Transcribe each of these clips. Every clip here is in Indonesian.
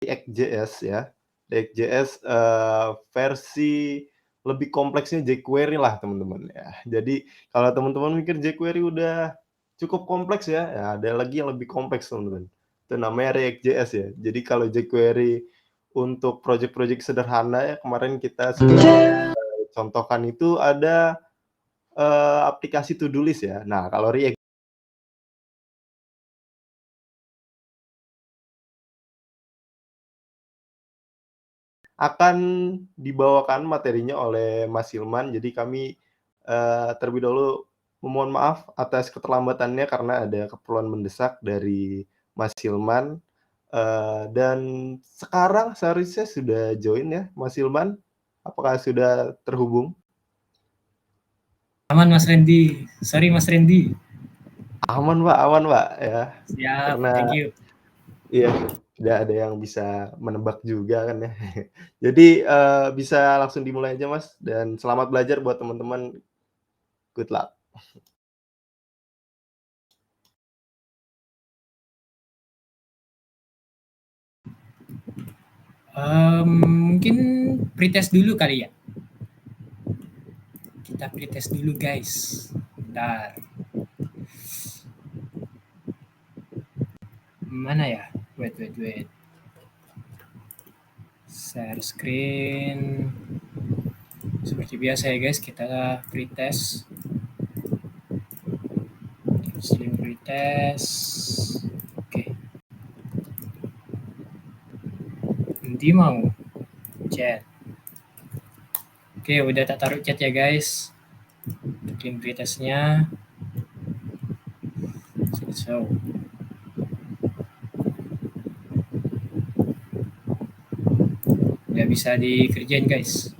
React.js ya. React.js, versi lebih kompleksnya jQuery lah teman-teman ya. Jadi kalau teman-teman mikir jQuery udah cukup kompleks ya, ya ada lagi yang lebih kompleks teman-teman. Itu namanya React.js ya. Jadi kalau jQuery untuk project-project sederhana ya kemarin kita sudah contohkan itu ada, aplikasi to do list ya. Nah kalau React akan dibawakan materinya oleh Mas Hilman. Jadi kami, terlebih dahulu memohon maaf atas keterlambatannya karena ada keperluan mendesak dari Mas Hilman, dan sekarang seharusnya sudah join ya Mas Hilman. Apakah sudah terhubung? Aman Mas Randy. Sorry Mas Randy. Aman Pak, ya. Siap, Karena thank you. iya, tidak ada yang bisa menebak juga kan ya. Jadi, bisa langsung dimulai aja Mas, dan selamat belajar buat teman-teman, good luck. Mungkin pretest dulu kali ya. Kita pretest dulu guys. Bentar. Mana ya? Wait. Share screen. Seperti biasa ya guys, kita pretest. Slim pretest. Oke. Nanti mau chat. Oke, udah tak taruh chat ya guys. Bikin pretestnya. So, udah bisa dikerjain guys.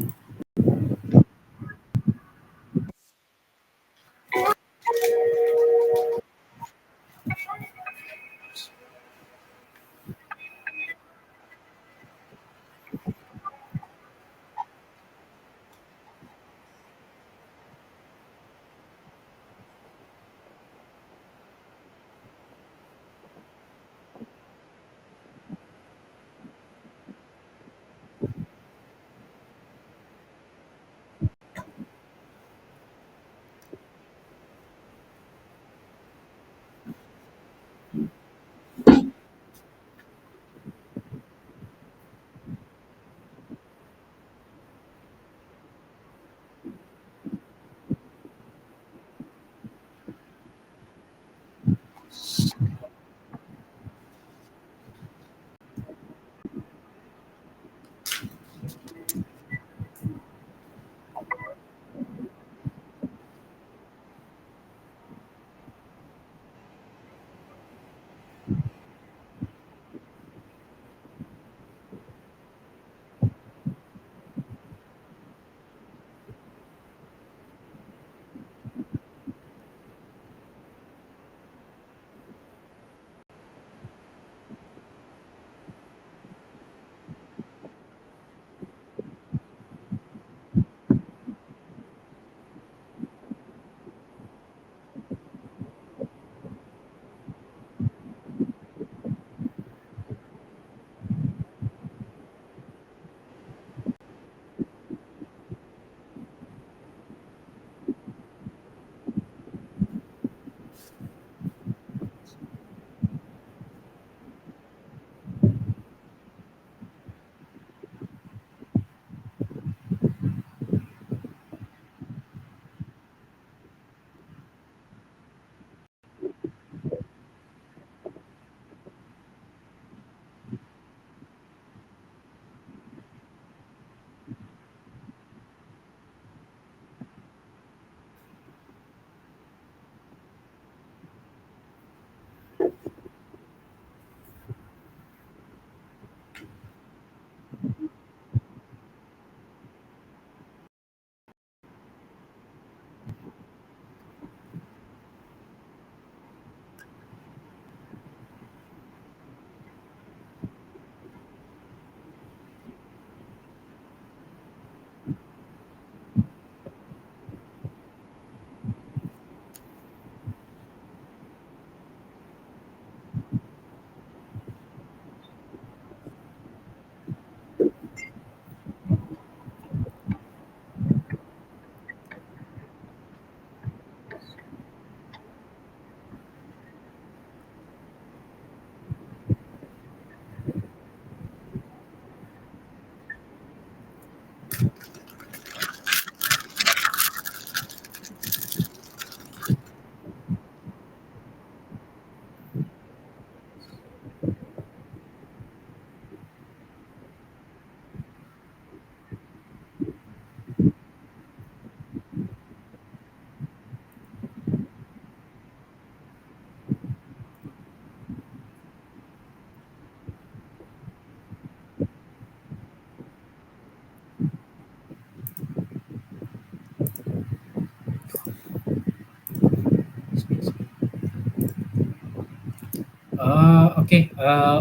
Oke,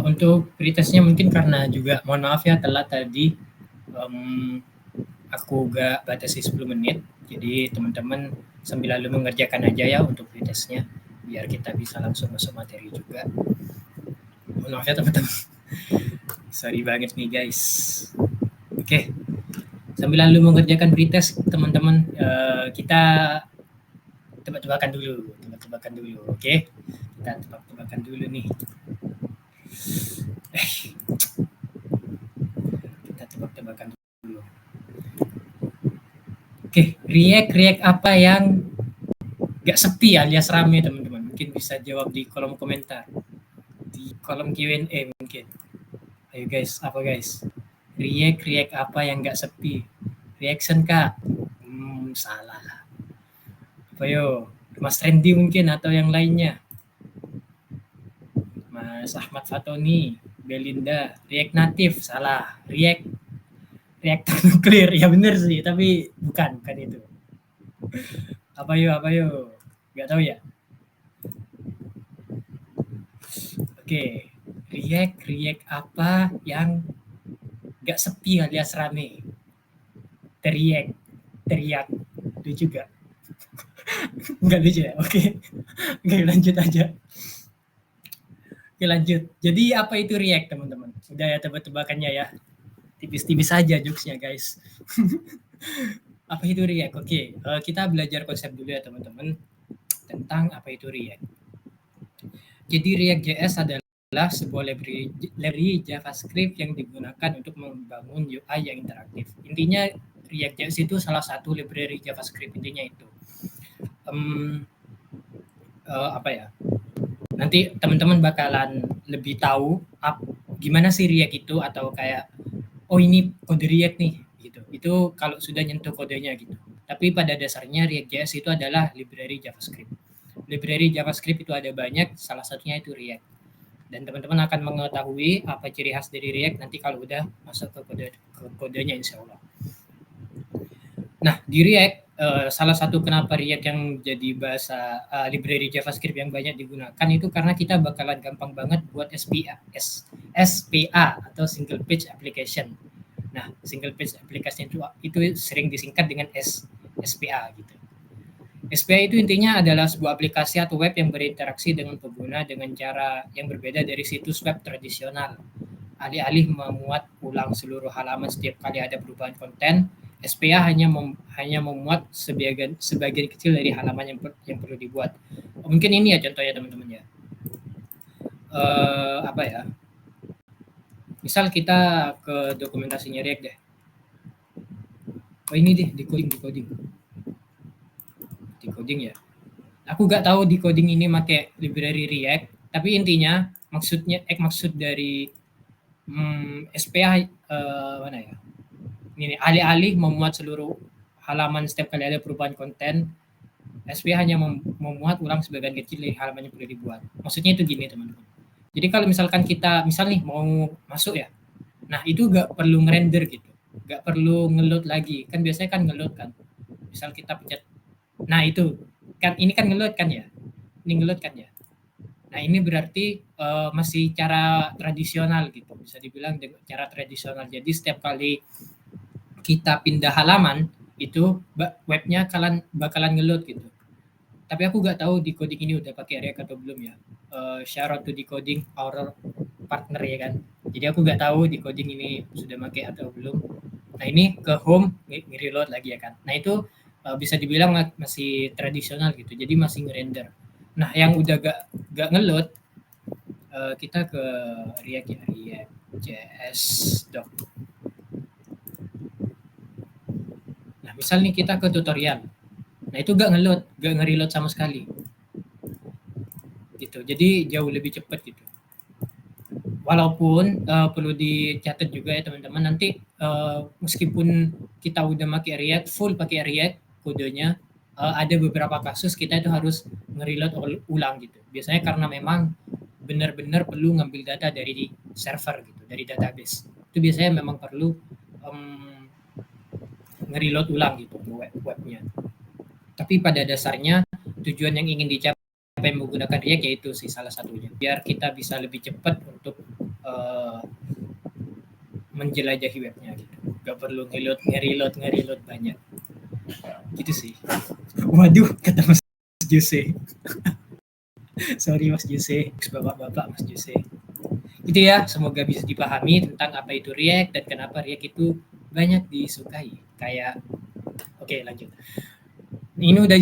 untuk pretestnya mungkin karena juga mohon maaf ya telat tadi, aku gak batasi 10 menit, jadi teman-teman sambil lalu mengerjakan aja ya untuk pretestnya, biar kita bisa langsung masuk materi juga. Mohon maaf ya teman-teman. Sorry banget nih guys. Oke, sambil lalu mengerjakan pretest teman-teman, kita tebak-tebakan dulu, oke? Kita tebak-tebakan dulu nih. Kita tebak-tebakan dulu. Oke, react apa yang gak sepi alias rame teman-teman? Mungkin bisa jawab di kolom komentar, di kolom Q&A mungkin. Ayo guys, apa guys? React apa yang gak sepi? Reaction kak? Salah. Apa yo? Mas Randy mungkin atau yang lainnya? Mas Ahmad Fatoni, Belinda, React Native, salah. Reaktor nuklir, ya bener sih, tapi bukan itu. Apa yo? Gak tahu ya. Oke, react apa yang gak sepi alias rame? Teriak, lucu gak? Enggak lucu ya, oke. Oke, lanjut aja. Oke, lanjut. Jadi apa itu react teman-teman? Udah ya tebak-tebakannya ya. Tipis-tipis aja jokesnya guys. Apa itu react? Oke, kita belajar konsep dulu ya teman-teman tentang apa itu react. Jadi React.js adalah sebuah library JavaScript yang digunakan untuk membangun UI yang interaktif. Intinya React.js itu salah satu library JavaScript, intinya itu. Apa ya? Nanti teman-teman bakalan lebih tahu gimana sih React itu, atau kayak oh ini kode React nih gitu. Itu kalau sudah nyentuh kodenya gitu. Tapi pada dasarnya React.js itu adalah library JavaScript. Library JavaScript itu ada banyak, salah satunya itu React. Dan teman-teman akan mengetahui apa ciri khas dari React nanti kalau udah masuk ke kodenya insya Allah. Nah, di React, salah satu kenapa React yang jadi bahasa library JavaScript yang banyak digunakan itu karena kita bakalan gampang banget buat SPA atau Single Page Application. Nah, Single Page Application itu sering disingkat dengan SPA gitu. SPA itu intinya adalah sebuah aplikasi atau web yang berinteraksi dengan pengguna dengan cara yang berbeda dari situs web tradisional. Alih-alih memuat ulang seluruh halaman setiap kali ada perubahan konten, SPA hanya memuat sebagian kecil dari halaman yang perlu dibuat. Mungkin ini ya contohnya teman-teman ya. Apa ya? Misal kita ke dokumentasinya React deh. Oh ini deh, decoding ya. Aku gak tahu decoding ini pakai library React, tapi intinya maksud dari SPA mana ya? Ini alih-alih memuat seluruh halaman setiap kali ada perubahan konten, SPA hanya memuat ulang sebagian kecil dari halaman yang perlu dibuat. Maksudnya itu gini teman-teman. Jadi kalau misalkan kita mau masuk ya, nah itu gak perlu ngerender gitu, gak perlu ngeload lagi. Kan biasanya kan ngeload kan. Misal kita pencet, nah itu kan ini kan ngeload kan ya, ini ngeload kan ya. Nah ini berarti masih cara tradisional gitu, bisa dibilang cara tradisional. Jadi setiap kali kita pindah halaman itu webnya bakalan ngeload gitu. Tapi aku nggak tahu decoding ini udah pakai React atau belum ya. Shout out to decoding our partner ya kan. Jadi aku nggak tahu decoding ini sudah pakai atau belum. Nah ini ke home nge-reload lagi ya kan. Nah itu bisa dibilang masih tradisional gitu. Jadi masih ngerender. Nah yang udah gak ngeload, kita ke React ya, React.js doc. misal nih kita ke tutorial. Nah, itu gak nge-reload sama sekali. Gitu. Jadi jauh lebih cepat gitu. Walaupun perlu dicatat juga ya teman-teman, nanti meskipun kita udah pakai React kodenya, ada beberapa kasus kita itu harus nge-reload ulang gitu. Biasanya karena memang benar-benar perlu ngambil data dari server gitu, dari database. Itu biasanya memang perlu nge-reload ulang gitu webnya. Tapi pada dasarnya tujuan yang ingin dicapai menggunakan React yaitu sih salah satunya. Biar kita bisa lebih cepat untuk menjelajahi webnya gitu. Gak perlu nge-reload banyak. Gitu sih. Waduh, kata Mas Jose. Sorry Mas Jose, bapak-bapak Mas Jose. Itu ya, semoga bisa dipahami tentang apa itu React dan kenapa React itu banyak disukai. Kayak, oke lanjut. Ini udah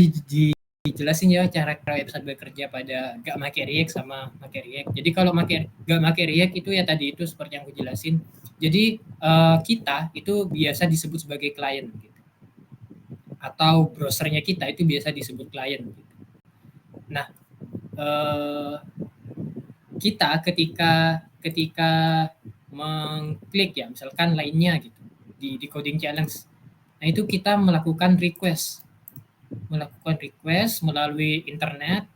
dijelasin ya cara website bekerja pada gak make React sama make React. Jadi kalau gak make React itu ya tadi itu seperti yang aku jelasin. Jadi kita itu biasa disebut sebagai klien gitu. Atau browsernya kita itu biasa disebut klien gitu. Nah, kita ketika mengklik ya misalkan lainnya gitu di coding challenge. Nah, itu kita melakukan request melalui internet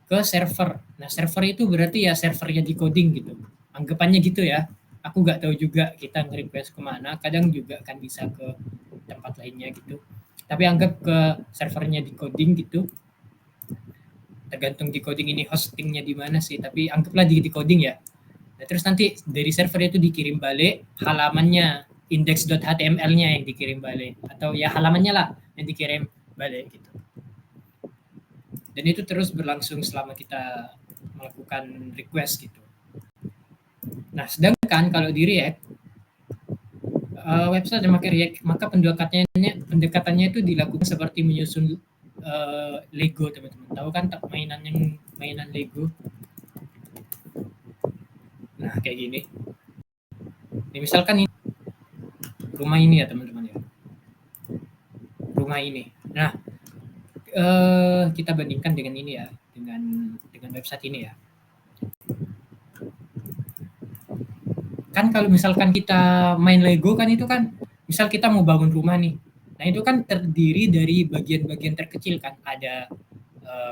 ke server. Nah, server itu berarti ya servernya di coding gitu. Anggapannya gitu ya. Aku nggak tahu juga kita nge-request kemana. Kadang juga kan bisa ke tempat lainnya gitu. Tapi anggap ke servernya di coding gitu. Tergantung di coding ini hostingnya di mana sih. Tapi anggaplah di coding ya. Nah, terus nanti dari server itu dikirim balik halamannya, index.html-nya yang dikirim balik. Atau ya halamannya lah yang dikirim balik gitu. Dan itu terus berlangsung selama kita melakukan request gitu. Nah, sedangkan kalau di React, website yang pakai React, maka pendekatannya itu dilakukan seperti menyusun Lego, teman-teman. Tahu kan mainan Lego? Nah, kayak gini. Ini misalkan ini rumah ini ya, teman-teman ya. Rumah ini. Nah, kita bandingkan dengan ini ya, dengan website ini ya. Kan kalau misalkan kita main Lego kan itu kan, misal kita mau bangun rumah nih. Nah, itu kan terdiri dari bagian-bagian terkecil kan. Ada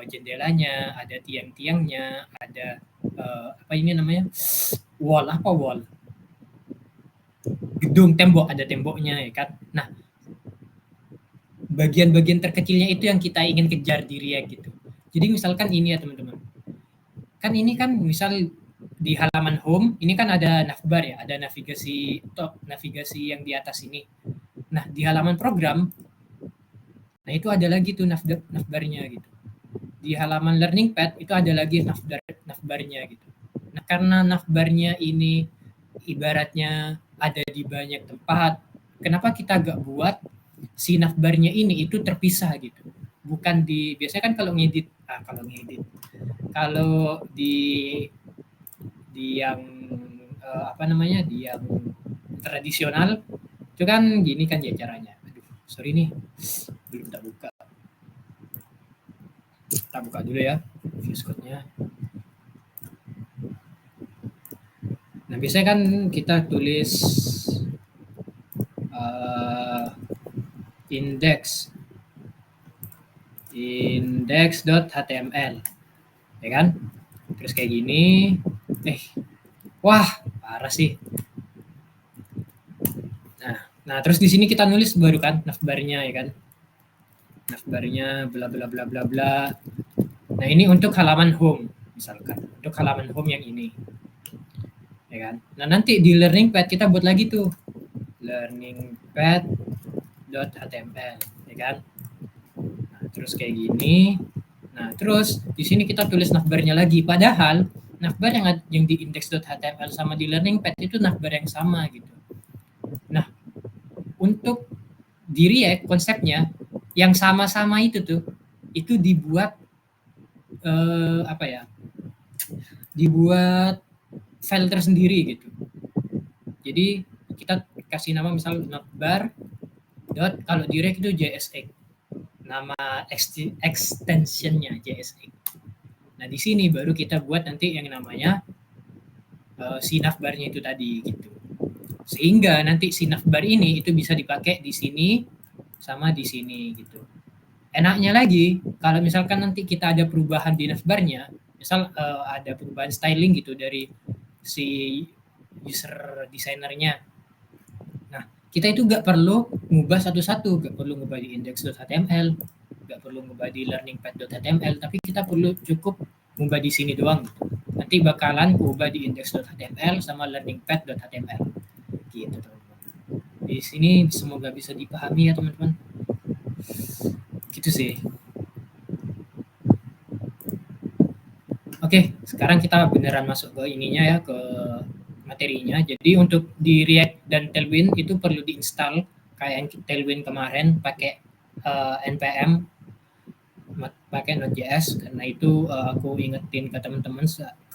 jendelanya, ada tiang-tiangnya, ada apa ini namanya? Wall. Gedung, tembok, ada temboknya ya kan. Nah, bagian-bagian terkecilnya itu yang kita ingin kejar di React gitu. Jadi misalkan ini ya teman-teman. Kan ini kan misal di halaman home ini kan ada navbar ya, ada navigasi yang di atas ini. Nah, di halaman program, nah itu ada lagi tuh navbarnya gitu. Di halaman learning pad itu ada lagi navbarnya gitu. Nah, karena navbarnya ini ibaratnya ada di banyak tempat, kenapa kita gak buat si navbarnya ini itu terpisah gitu? Bukan biasanya kan kalau di yang apa namanya, di yang tradisional itu kan gini kan ya caranya. Aduh, sorry nih, belum tak buka. Tak buka dulu ya VS Code-nya. Nah, biasanya kan kita tulis index.html ya kan, terus kayak gini. Wah, parah sih. Nah terus di sini kita nulis baru kan navbarnya ya kan, navbarnya bla bla bla bla bla. Nah, ini untuk halaman home misalkan, untuk halaman home yang ini ya kan. Nah, nanti di learning pad kita buat lagi tuh learning pad.html ya kan. Nah, terus kayak gini. Nah, terus di sini kita tulis navbarnya lagi, padahal navbar yang di index.html sama di learning pad itu navbar yang sama gitu. Nah, untuk di React konsepnya yang sama-sama itu tuh itu dibuat apa ya? Dibuat file tersendiri gitu. Jadi kita kasih nama misal navbar kalau di React itu JSX, nama extensionnya JSX. Nah di sini baru kita buat nanti yang namanya si navbarnya itu tadi gitu. Sehingga nanti si navbar ini itu bisa dipakai di sini sama di sini gitu. Enaknya lagi kalau misalkan nanti kita ada perubahan di navbarnya, misal ada perubahan styling gitu dari si user desainernya. Nah, kita itu nggak perlu ngubah satu-satu, nggak perlu ngubah di index.html, nggak perlu ngubah di learningpath.html, tapi kita perlu cukup ngubah di sini doang. Nanti bakalan ubah di index.html sama learningpath.html. Gitu teman-teman. Di sini semoga bisa dipahami ya teman-teman. Gitu sih. Oke, sekarang kita beneran masuk ke ininya ya, ke materinya. Jadi untuk di React dan Tailwind itu perlu diinstal kayak yang Tailwind kemarin pakai npm pakai Node.js. Karena itu aku ingetin ke teman-teman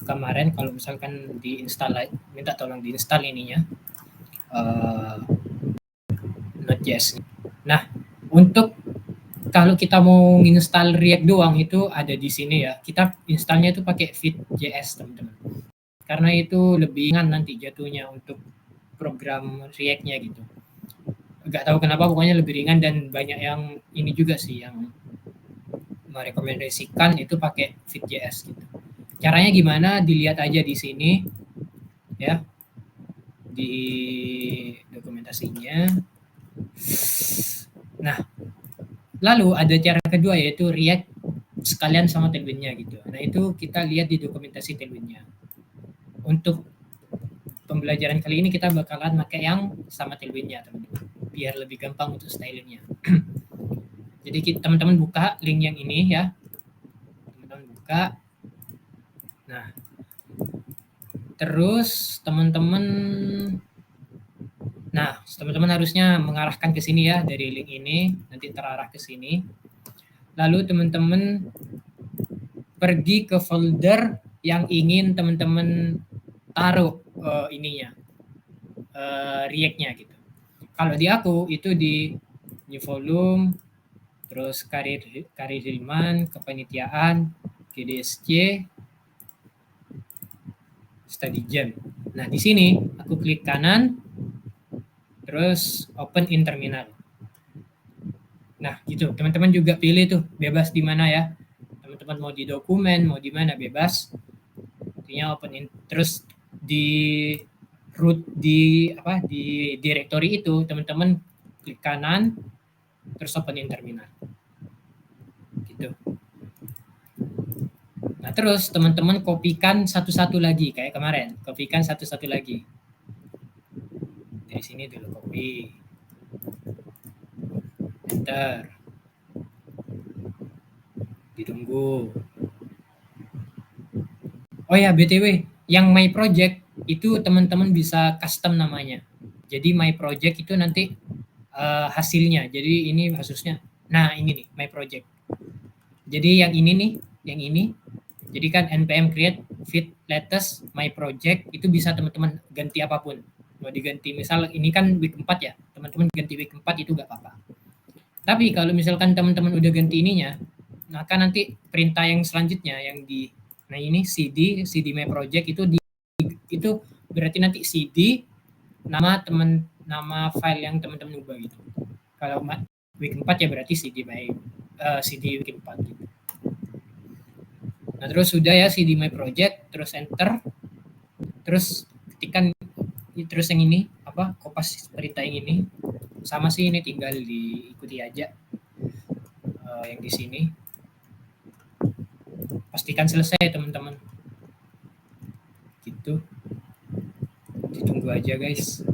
kemarin kalau misalkan diinstal, minta tolong diinstal ininya Node.js. Nah, untuk kalau kita mau install React doang itu ada di sini ya. Kita installnya itu pakai Vite.js teman-teman. Karena itu lebih ringan nanti jatuhnya untuk program React-nya gitu. Gak tahu kenapa pokoknya lebih ringan dan banyak yang ini juga sih yang merekomendasikan itu pakai Vite.js gitu. Caranya gimana? Dilihat aja di sini ya. Di dokumentasinya. Nah, lalu ada cara kedua yaitu React sekalian sama Tailwind-nya gitu. Nah, itu kita lihat di dokumentasi Tailwind-nya. Untuk pembelajaran kali ini kita bakalan pakai yang sama Tailwind-nya, teman-teman. Biar lebih gampang untuk stylingnya. Jadi teman-teman buka link yang ini ya. Teman-teman buka. Nah, terus teman-teman harusnya mengarahkan ke sini ya, dari link ini nanti terarah ke sini. Lalu teman-teman pergi ke folder yang ingin teman-teman taruh ininya, React-nya gitu. Kalau di aku itu di new volume, terus kearifan, kepanitiaan, GDSC, study jam. Nah di sini aku klik kanan, terus open in terminal. Nah gitu, teman-teman juga pilih tuh bebas di mana ya. Teman-teman mau di dokumen, mau di mana bebas. Intinya open in. Terus di root di directory itu teman-teman klik kanan, terus open in terminal. Gitu. Nah terus teman-teman kopikan satu-satu lagi kayak kemarin, kopikan satu-satu lagi. Dari sini dulu copy. Enter. Ditunggu. Oh ya, BTW, yang my project itu teman-teman bisa custom namanya. Jadi my project itu nanti hasilnya. Jadi ini khususnya. Nah, ini nih my project. Jadi yang ini nih, yang ini. Jadi kan npm create fit latest my project itu bisa teman-teman ganti apapun. Mau diganti misal ini kan week 4 ya. Teman-teman ganti week 4 itu enggak apa-apa. Tapi kalau misalkan teman-teman udah ganti ininya, maka nanti perintah yang selanjutnya yang di ini cd my project itu berarti nanti cd nama file yang teman-teman ubah gitu. Kalau week 4 ya berarti cd week 4 gitu. Nah, terus sudah ya cd my project, terus enter. Terus ketikkan terus yang ini kopas perintah yang ini. Sama sih ini tinggal diikuti aja yang di sini. Pastikan selesai teman-teman. Gitu. Ditunggu aja guys.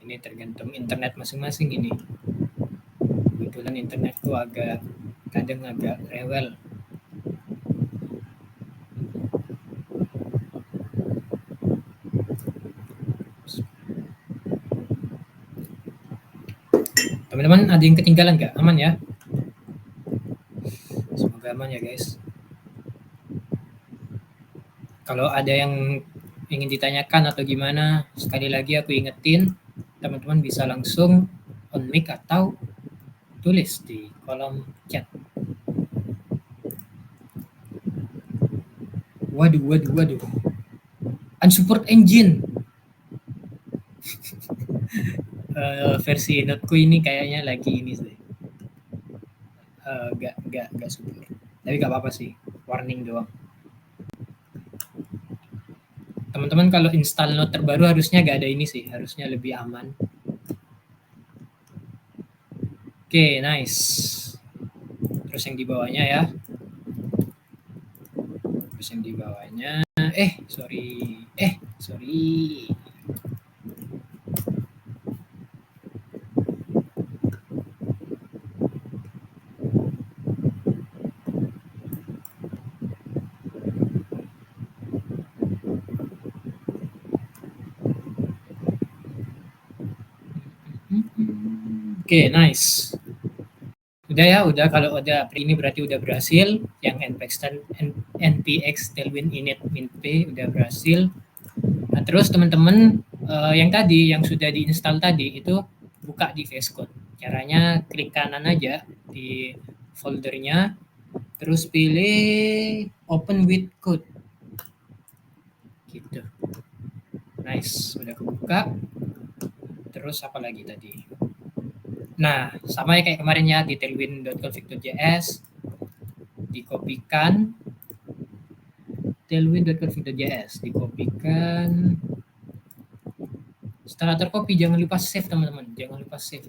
Ini tergantung internet masing-masing ini. Kebetulan internetku kadang agak rewel. Teman-teman ada yang ketinggalan nggak? Aman ya? Semoga aman ya guys. Kalau ada yang ingin ditanyakan atau gimana, sekali lagi aku ingetin, teman-teman bisa langsung on mic atau tulis di kolom chat. Waduh. Unsupport engine. Versi Node-ku ini kayaknya lagi ini sih. Gak support. Tapi gak apa-apa sih. Warning doang. Teman-teman kalau install Node terbaru harusnya gak ada ini sih. Harusnya lebih aman. Oke, nice. Terus yang di bawahnya ya. Terus yang di bawahnya. Sorry. Oke, nice. Udah kalau udah ini berarti udah berhasil. Yang npx tailwind init min p udah berhasil. Nah, terus teman-teman yang tadi yang sudah diinstal tadi itu buka di VS Code. Caranya klik kanan aja di foldernya, terus pilih open with code. Gitu. Nice, udah kebuka. Terus apa lagi tadi? Nah, sama ya kayak kemarin ya di tailwind.config.js dikopikan tailwind.config.js dikopikan. Setelah tercopy jangan lupa save teman-teman, jangan lupa save.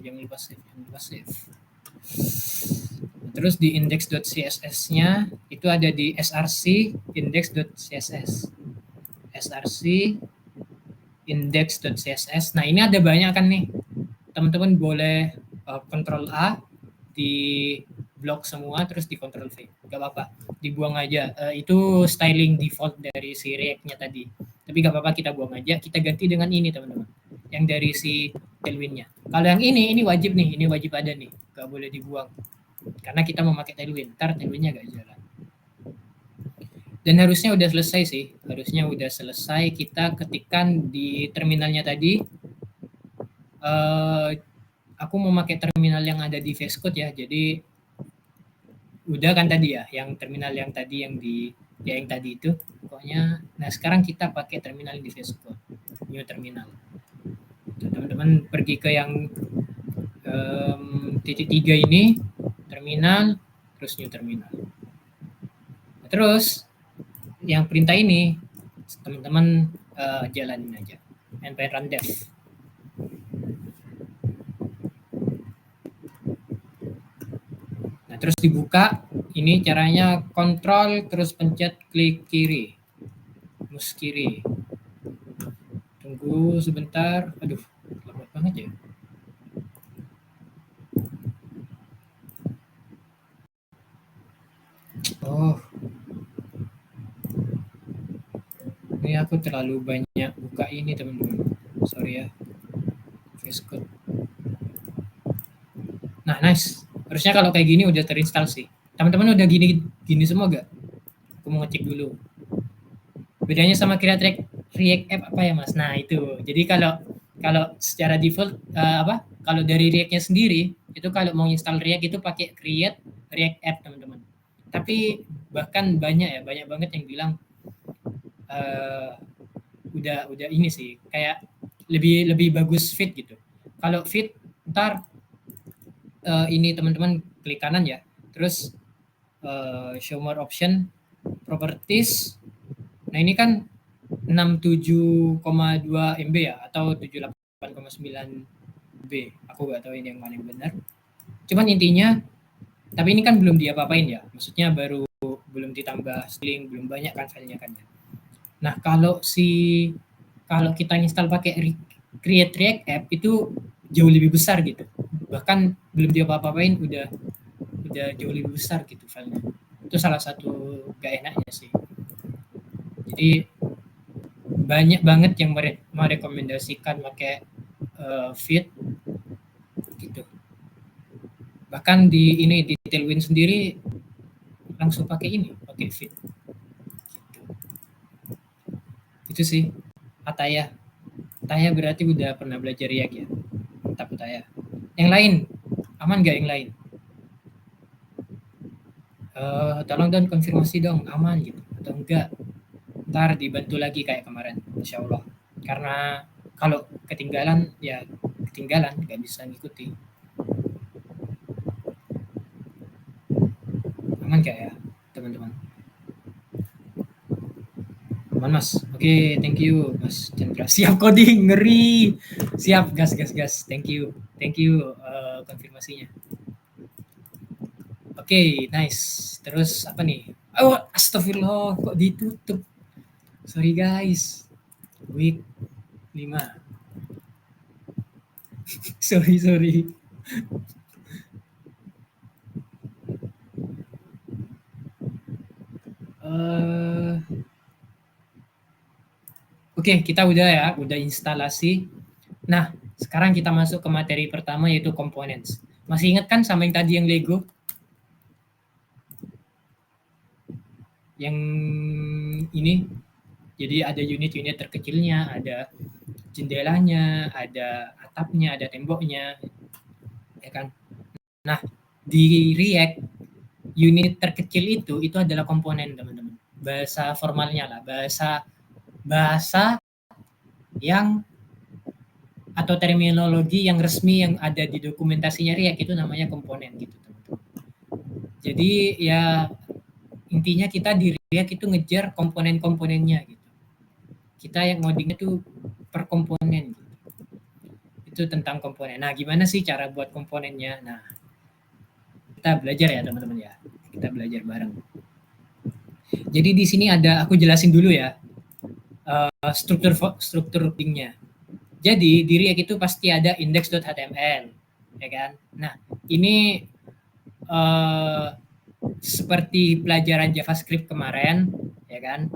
Terus di index.css-nya itu ada di src index.css. src index.css. Nah, ini ada banyak kan nih. Teman-teman boleh Ctrl A di blok semua terus di Ctrl V. Gak apa-apa, dibuang aja. Itu styling default dari si React-nya tadi. Tapi gak apa-apa, kita buang aja. Kita ganti dengan ini teman-teman. Yang dari si Tailwind-nya. Kalau yang ini wajib nih, ini wajib ada nih. Gak boleh dibuang. Karena kita mau pakai Tailwind, ntar Tailwind-nya gak jalan. Dan harusnya udah selesai sih. Harusnya udah selesai. Kita ketikkan di terminalnya tadi. Aku mau pakai terminal yang ada di VS Code ya. Jadi udah kan tadi ya, yang terminal yang tadi yang tadi itu. Pokoknya, nah sekarang kita pakai terminal di VS Code. New terminal. Teman-teman pergi ke yang titik 3 ini, terminal, terus new terminal. Nah, terus yang perintah ini teman-teman jalanin aja. npm run dev. Nah, terus dibuka. Ini caranya kontrol terus pencet klik kiri. Mouse kiri. Tunggu sebentar. Aduh, lambat banget ya. Oh. Ini aku terlalu banyak buka ini teman-teman. Sorry ya. VS Code. Nah, nice. Harusnya kalau kayak gini udah terinstall sih. Teman-teman udah gini semua gak? Aku mau ngecek dulu. Bedanya sama React App apa ya Mas? Nah itu. Jadi kalau secara default kalau dari React-nya sendiri itu kalau mau install React itu pakai create React App teman-teman. Tapi bahkan banyak banget yang bilang udah ini sih kayak lebih bagus Fit gitu. Kalau Fit ntar ini teman-teman klik kanan ya. Terus show more option, properties. Nah ini kan 67,2 MB ya atau 78,9 MB. Aku nggak tahu ini yang mana yang benar. Cuman intinya, tapi ini kan belum diapa-apain ya. Maksudnya belum ditambah styling, belum banyak kan filenya kan ya. Nah kalau kita install pakai create React App itu jauh lebih besar gitu. Bahkan belum diapa-apain udah jauh lebih besar gitu filenya. Itu salah satu gak enaknya sih. Jadi banyak banget yang merekomendasikan pakai Fit gitu. Bahkan di Tailwind sendiri langsung pakai Fit. Gitu. Itu sih. Ataya berarti udah pernah belajar React ya. Mantap Ataya. Yang lain, aman nggak yang lain? Tolong dong konfirmasi dong, aman gitu atau enggak? Ntar dibantu lagi kayak kemarin, insya Allah. Karena kalau ketinggalan ya ketinggalan, nggak bisa ngikuti. Aman nggak ya teman-teman? Aman mas. Oke, thank you mas Chandra. Siap coding, ngeri. Siap, gas gas gas. Thank you konfirmasinya. Oke, nice. Terus apa nih? Oh, astagfirullah, kok ditutup? Sorry guys. Week 5. Sorry. Oke, kita udah ya, udah instalasi. Nah, sekarang kita masuk ke materi pertama yaitu components. Masih ingat kan sama yang tadi yang Lego? Yang ini, jadi ada unit-unit terkecilnya, ada jendelanya, ada atapnya, ada temboknya, ya kan? Nah, di React, unit terkecil itu adalah komponen, teman-teman. Bahasa formalnya lah, bahasa yang atau terminologi yang resmi yang ada di dokumentasinya React itu namanya komponen gitu, teman-teman. Jadi ya intinya kita di React itu ngejar komponen-komponennya gitu. Kita yang ngodingnya itu per komponen gitu. Itu tentang komponen. Nah, gimana sih cara buat komponennya? Nah, kita belajar ya teman-teman ya. Kita belajar bareng. Jadi di sini ada, aku jelasin dulu ya struktur routingnya. Jadi di React itu pasti ada index.html, ya kan? Nah, ini seperti pelajaran JavaScript kemarin, ya kan?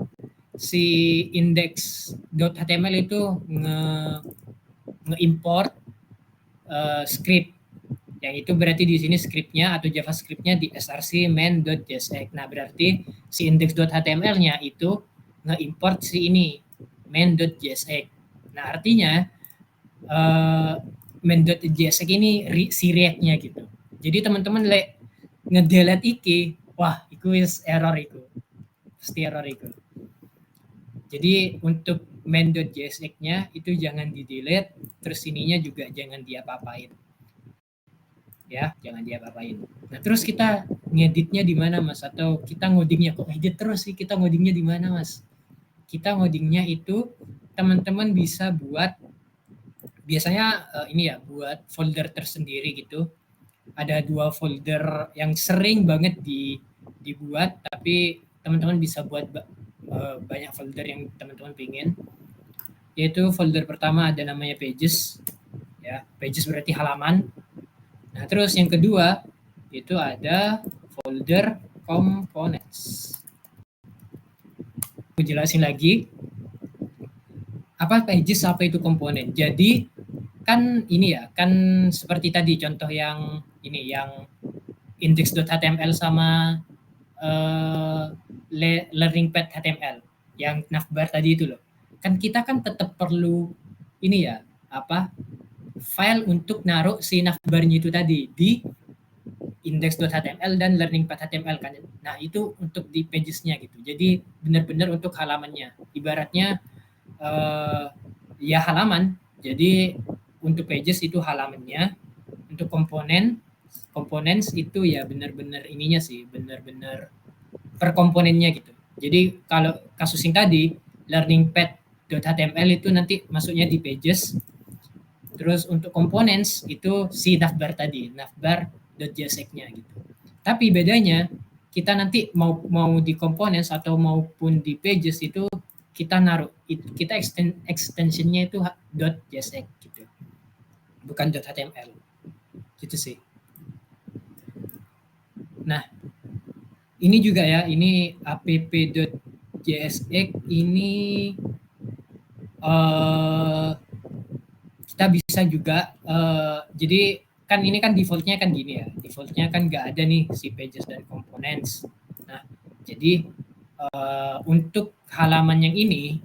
Si index.html itu nge-import script, yang itu berarti di sini scriptnya atau JavaScriptnya di src main.jsx. Nah, berarti si index.html-nya itu nge-import si ini main.jsx. Nah, artinya main.jsx ini si React-nya gitu. Jadi teman-teman ngedelete iki, wah, itu is error itu. Pasti error itu. Jadi untuk main.jsx-nya itu jangan di-delete, terus ininya juga jangan diapa-apain. Ya, jangan diapa-apain. Nah, terus kita ngeditnya di mana, Mas? Atau kita ngodingnya kok edit terus sih? Kita ngodingnya di mana, Mas? Kita ngodingnya itu teman-teman bisa buat biasanya ini ya, buat folder tersendiri gitu. Ada 2 folder yang sering banget dibuat, tapi teman-teman bisa buat banyak folder yang teman-teman pingin. Yaitu folder pertama ada namanya pages, ya, pages berarti halaman. Nah, terus yang kedua itu ada folder components. Aku jelasin lagi. Apa pages, apa itu komponen. Jadi kan ini ya, kan seperti tadi contoh yang ini, yang index.html sama learning path HTML yang navbar tadi itu loh. Kan kita kan tetap perlu ini ya, apa, file untuk naruh si navbarnya itu tadi di index.html dan learning path HTML kan. Nah, itu untuk di pages-nya gitu. Jadi benar-benar untuk halamannya. Ibaratnya ya halaman. Jadi untuk pages itu halamannya, untuk components itu ya benar-benar ininya sih, benar-benar per komponennya gitu. Jadi kalau kasus yang tadi learning path.html itu nanti masuknya di pages. Terus untuk components itu si navbar tadi, navbar.jsx-nya gitu. Tapi bedanya kita nanti mau di components atau maupun di pages itu kita naruh, kita extensionnya itu .jsx gitu, bukan .html gitu sih. Nah, ini juga ya, ini app.jsx ini kita bisa juga jadi kan ini kan defaultnya kan gini ya, defaultnya kan nggak ada nih si pages dan components. Nah, jadi untuk halaman yang ini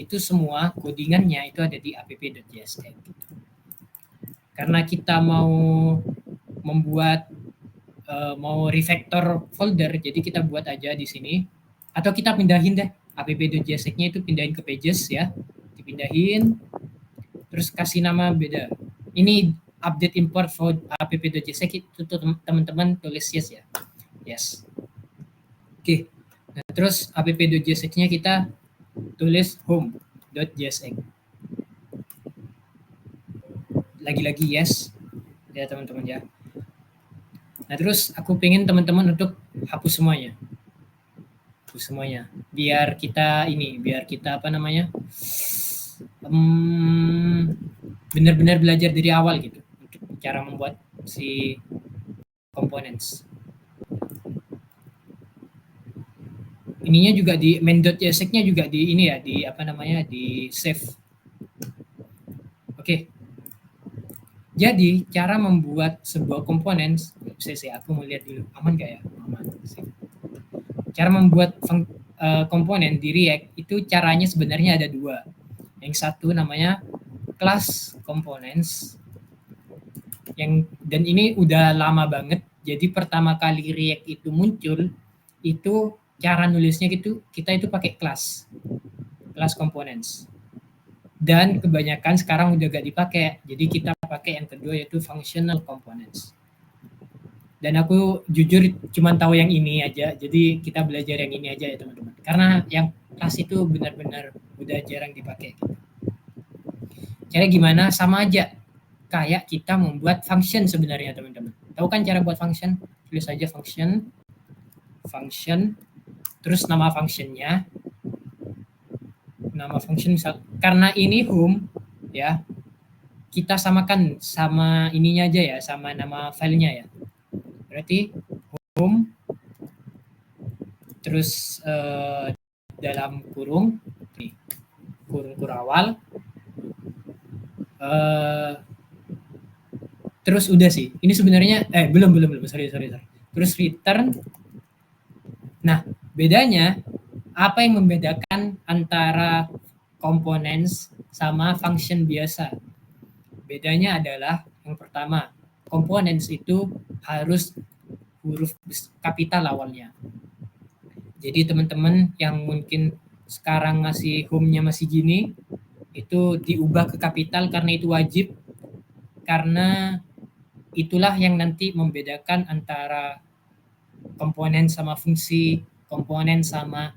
itu semua codingannya itu ada di app.jsx gitu. karena kita mau membuat mau refactor folder, jadi kita buat aja di sini, atau kita pindahin deh app.jsx-nya itu pindahin ke pages ya, dipindahin, terus kasih nama beda. Ini update import for app.jsx itu teman-teman tulis yes ya, yes. Oke, nah terus app.jsx-nya kita tulis home.jsx. Lagi-lagi yes ya teman-teman ya. Nah terus aku pengen teman-teman untuk hapus semuanya, biar kita apa namanya, benar-benar belajar dari awal gitu untuk cara membuat si components. Ininya juga di main.jsx-nya juga di ini ya, di apa namanya, di save. Oke. Jadi cara membuat sebuah komponen, aku mau lihat dulu aman gak ya? Aman. Cara membuat komponen di React itu caranya sebenarnya ada dua. Yang satu namanya class components, dan ini udah lama banget. Jadi pertama kali React itu muncul, itu cara nulisnya gitu, kita itu pakai class components. Dan kebanyakan sekarang udah gak dipakai, jadi kita pakai yang kedua yaitu functional components. Dan aku jujur cuma tahu yang ini aja, jadi kita belajar yang ini aja ya teman-teman. Karena yang class itu benar-benar udah jarang dipakai. Cara gimana? Sama aja kayak kita membuat function sebenarnya teman-teman. Tahu kan cara buat function? Tulis aja function, terus nama functionnya, misal karena ini home ya, kita samakan sama ininya aja ya, sama nama filenya ya. Berarti home terus dalam kurung awal, terus udah sih. Ini sebenarnya belum sorry. Terus return. Nah, bedanya apa yang membedakan antara components sama function biasa? Bedanya adalah yang pertama, components itu harus huruf kapital awalnya. Jadi teman-teman yang mungkin sekarang masih home-nya masih gini, itu diubah ke kapital karena itu wajib, karena itulah yang nanti membedakan antara komponen sama fungsi, komponen sama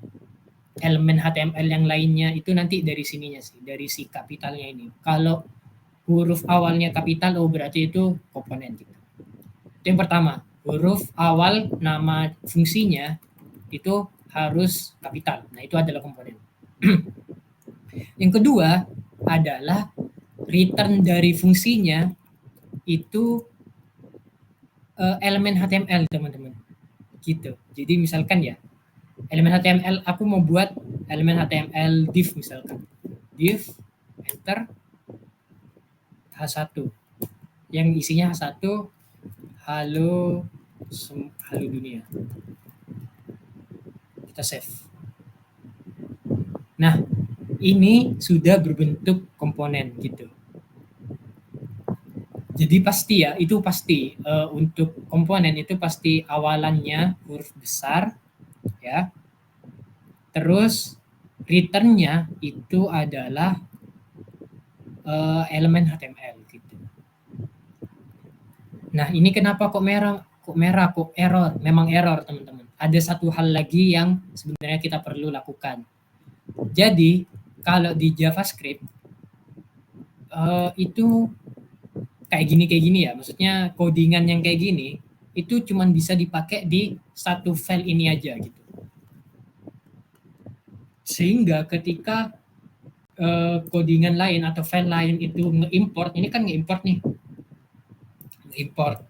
elemen HTML yang lainnya, itu nanti dari sininya sih, dari si kapitalnya ini. Kalau huruf awalnya kapital, berarti itu komponen gitu. Itu yang pertama, huruf awal nama fungsinya itu harus kapital. Nah, itu adalah komponen. Yang kedua adalah return dari fungsinya itu elemen HTML, teman-teman. Gitu. Jadi misalkan ya, elemen HTML, aku mau buat elemen HTML div misalkan. Div, enter, H1. Yang isinya H1, halo dunia. Kita save. Nah, ini sudah berbentuk komponen gitu. Jadi pasti ya, itu pasti untuk komponen itu pasti awalannya huruf besar ya. Terus return-nya itu adalah elemen HTML gitu. Nah, ini kenapa kok error? Memang error, teman-teman. Ada satu hal lagi yang sebenarnya kita perlu lakukan. Jadi, kalau di JavaScript itu kayak gini ya, maksudnya codingan yang kayak gini itu cuma bisa dipakai di satu file ini aja gitu. Sehingga ketika codingan lain atau file lain itu nge-import, ini kan nge-import nih. Import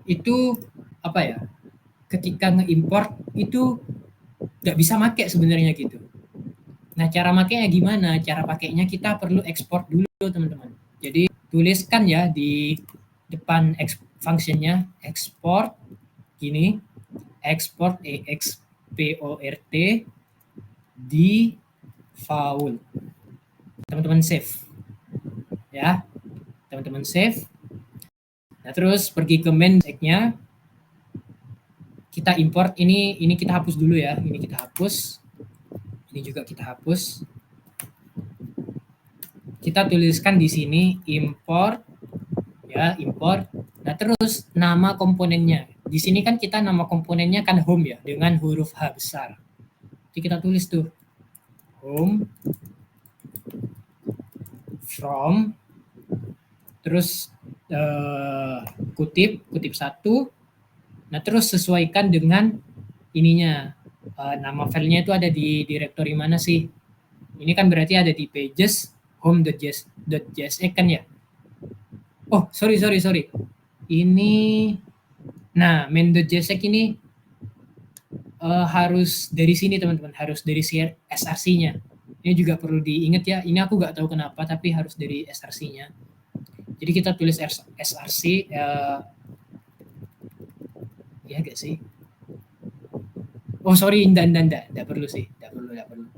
itu apa ya? Ketika nge-import itu nggak bisa make sebenarnya gitu. Nah, cara makainya gimana? Cara pakainya kita perlu ekspor dulu, teman-teman. Jadi tuliskan ya di depan functionnya export gini, export export di default. Teman-teman save ya, teman-teman save. Nah, terus pergi ke main JS-nya, kita import ini kita hapus dulu ya. Ini kita hapus. Ini juga kita hapus. Kita tuliskan di sini import ya, import. Nah, terus nama komponennya. Di sini kan kita nama komponennya kan home ya, dengan huruf H besar. Jadi kita tulis tuh home from, terus kutip 1. Nah, terus sesuaikan dengan ininya. Nama filenya itu ada di directory mana sih? Ini kan berarti ada di pages home.js kan ya? Oh, sorry. Ini, nah, main.js ini harus dari sini teman-teman, harus dari src-nya. Ini juga perlu diingat ya, ini aku nggak tahu kenapa, tapi harus dari src-nya. Jadi kita tulis src, ya gak sih? Oh sorry, enggak perlu sih, enggak perlu.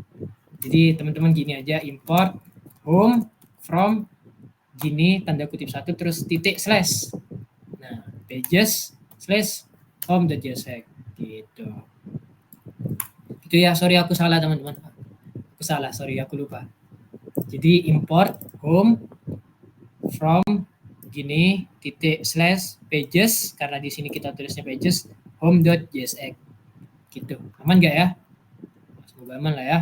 Jadi teman-teman gini aja, import home from gini tanda kutip 1 terus titik slash. Nah, pages slash home.js gitu. Itu ya, sorry aku salah teman-teman. Aku salah, sorry aku lupa. Jadi import home from gini titik slash pages, karena di sini kita tulisnya pages home.js gitu. Aman gak ya? Semoga aman lah ya.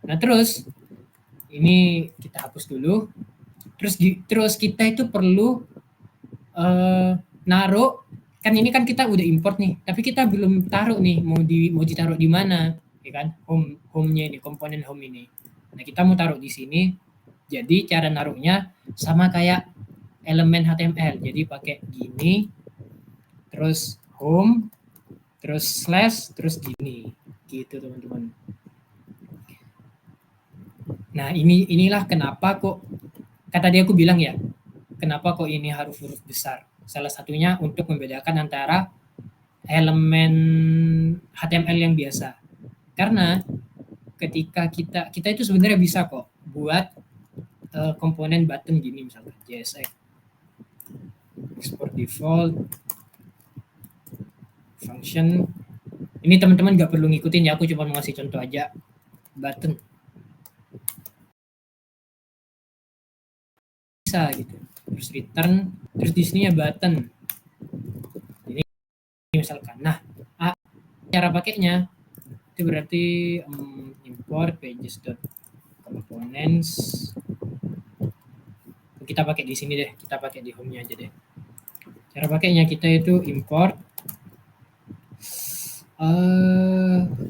Nah, terus ini kita hapus dulu. Terus kita itu perlu naruh, kan ini kan kita udah import nih, tapi kita belum taruh nih, mau ditaruh di mana, ya kan? Home-nya ini, komponen home ini. Nah, kita mau taruh di sini. Jadi cara naruhnya sama kayak elemen HTML. Jadi pakai gini, terus home, terus slash, terus gini. Gitu teman-teman. Nah, inilah kenapa kok tadi aku bilang ya, kenapa kok ini harus huruf besar. Salah satunya untuk membedakan antara elemen HTML yang biasa. Karena ketika kita itu sebenarnya bisa kok buat komponen button gini, misalkan JSX export default function. Ini teman-teman nggak perlu ngikutin ya, aku cuma mau ngasih contoh aja. Button bisa gitu, terus return, terus di sini ya button ini misalkan. Nah, cara pakainya itu berarti import pages.components. Kita pakai di sini deh, kita pakai di home-nya aja deh. Cara pakainya kita itu import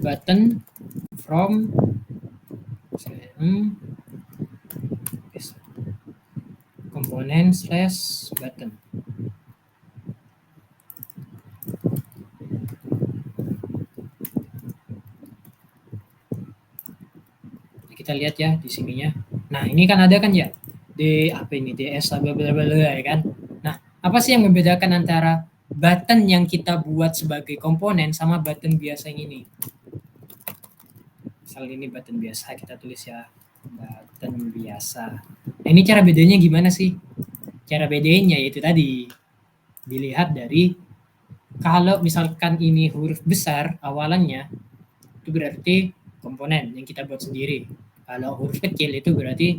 button from komponen slash button. Kita lihat ya di sininya. Nah, ini kan ada kan ya di apa ini ds bla bla bla ya kan. Nah, apa sih yang membedakan antara button yang kita buat sebagai komponen sama button biasa yang ini? Misal ini button biasa, kita tulis ya button biasa. Nah, ini cara bedanya gimana sih? Cara bedanya yaitu tadi dilihat dari, kalau misalkan ini huruf besar awalannya, itu berarti komponen yang kita buat sendiri. Kalau huruf kecil itu berarti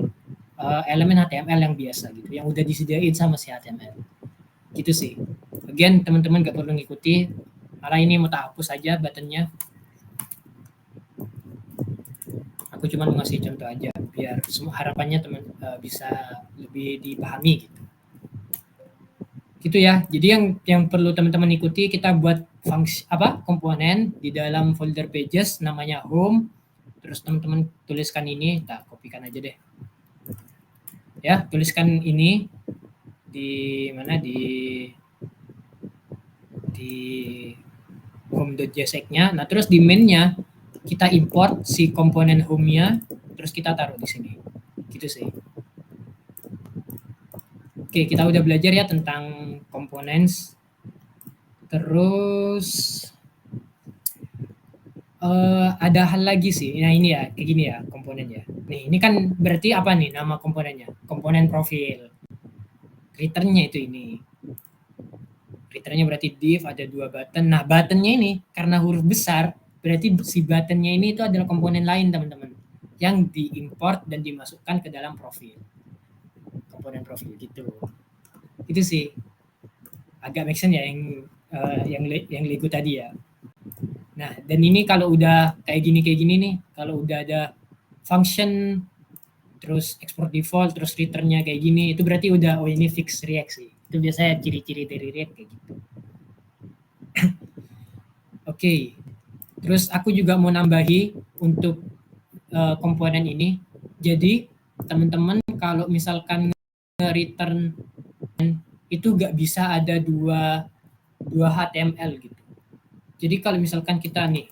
elemen HTML yang biasa gitu, yang udah disediain sama si HTML. Gitu sih. Again, teman-teman gak perlu ngikuti, karena ini mau tak hapus aja buttonnya. Aku cuma mau ngasih contoh aja, biar semua harapannya teman bisa lebih dipahami gitu. Gitu ya. Jadi yang perlu teman-teman ikuti, kita buat komponen di dalam folder pages namanya home. Terus teman-teman tuliskan ini, tak kopikan aja deh. Ya, tuliskan ini di mana, di home.js-nya. Nah, terus di main-nya kita import si komponen home-nya, terus kita taruh di sini. Gitu sih. Oke, kita udah belajar ya tentang components. Terus ada hal lagi sih. Nah, ini ya, kayak gini ya komponennya. Nih, ini kan berarti apa nih nama komponennya? Komponen profil. Return-nya itu ini. Returnnya berarti div, ada 2 button. Nah, buttonnya ini karena huruf besar, berarti si buttonnya ini itu adalah komponen lain, teman-teman, yang diimport dan dimasukkan ke dalam profil. Komponen profil gitu. Itu sih. Agak make sense ya yang Lego tadi ya. Nah, dan ini kalau udah kayak gini nih, kalau udah ada function terus export default terus returnnya kayak gini, itu berarti udah ini fix React sih. Itu biasanya ciri-ciri dari React kayak gitu. Oke. Terus aku juga mau nambahi untuk komponen ini. Jadi teman-teman kalau misalkan return itu nggak bisa ada dua HTML gitu. Jadi kalau misalkan kita nih,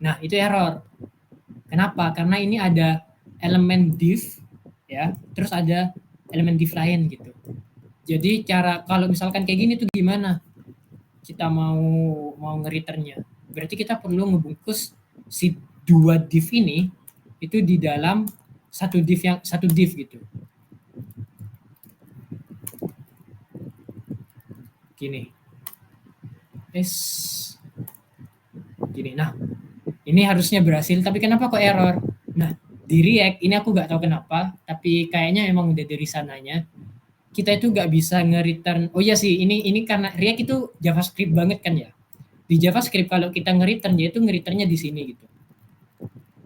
nah itu error. Kenapa? Karena ini ada elemen div ya, terus ada elemen div lain gitu. Jadi cara kalau misalkan kayak gini tuh gimana? Kita mau nge-returnnya. Berarti kita perlu ngebungkus si 2 div ini itu di dalam satu div gitu. Gini. Gini. Nah, ini harusnya berhasil, tapi kenapa kok error? Nah, di React ini aku nggak tahu kenapa, tapi kayaknya emang udah dari sananya. Kita itu nggak bisa nge-return. Oh iya sih, ini karena React itu JavaScript banget kan ya. Di JavaScript kalau kita nge-return, ya itu nge-returnnya di sini gitu.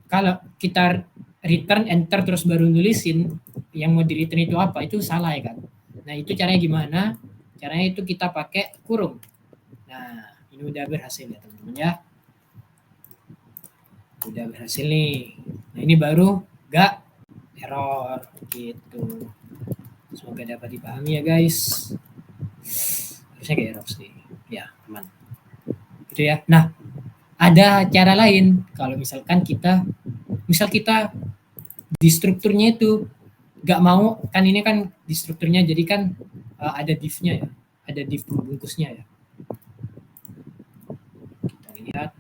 Kalau kita return enter terus baru nulisin yang mau di return itu apa, itu salah ya kan. Nah, itu caranya gimana? Caranya itu kita pakai kurung. Nah, ini udah berhasil ya teman-teman ya. Udah berhasil nih. Nah, ini baru gak error gitu. Semoga dapat dipahami ya guys. Harusnya gak error sih. Ya, aman. Gitu ya. Nah, ada cara lain kalau misalkan kita di strukturnya itu gak mau, kan ini kan di strukturnya jadi kan ada div-nya ya, ada div pembungkusnya ya. Kita lihat.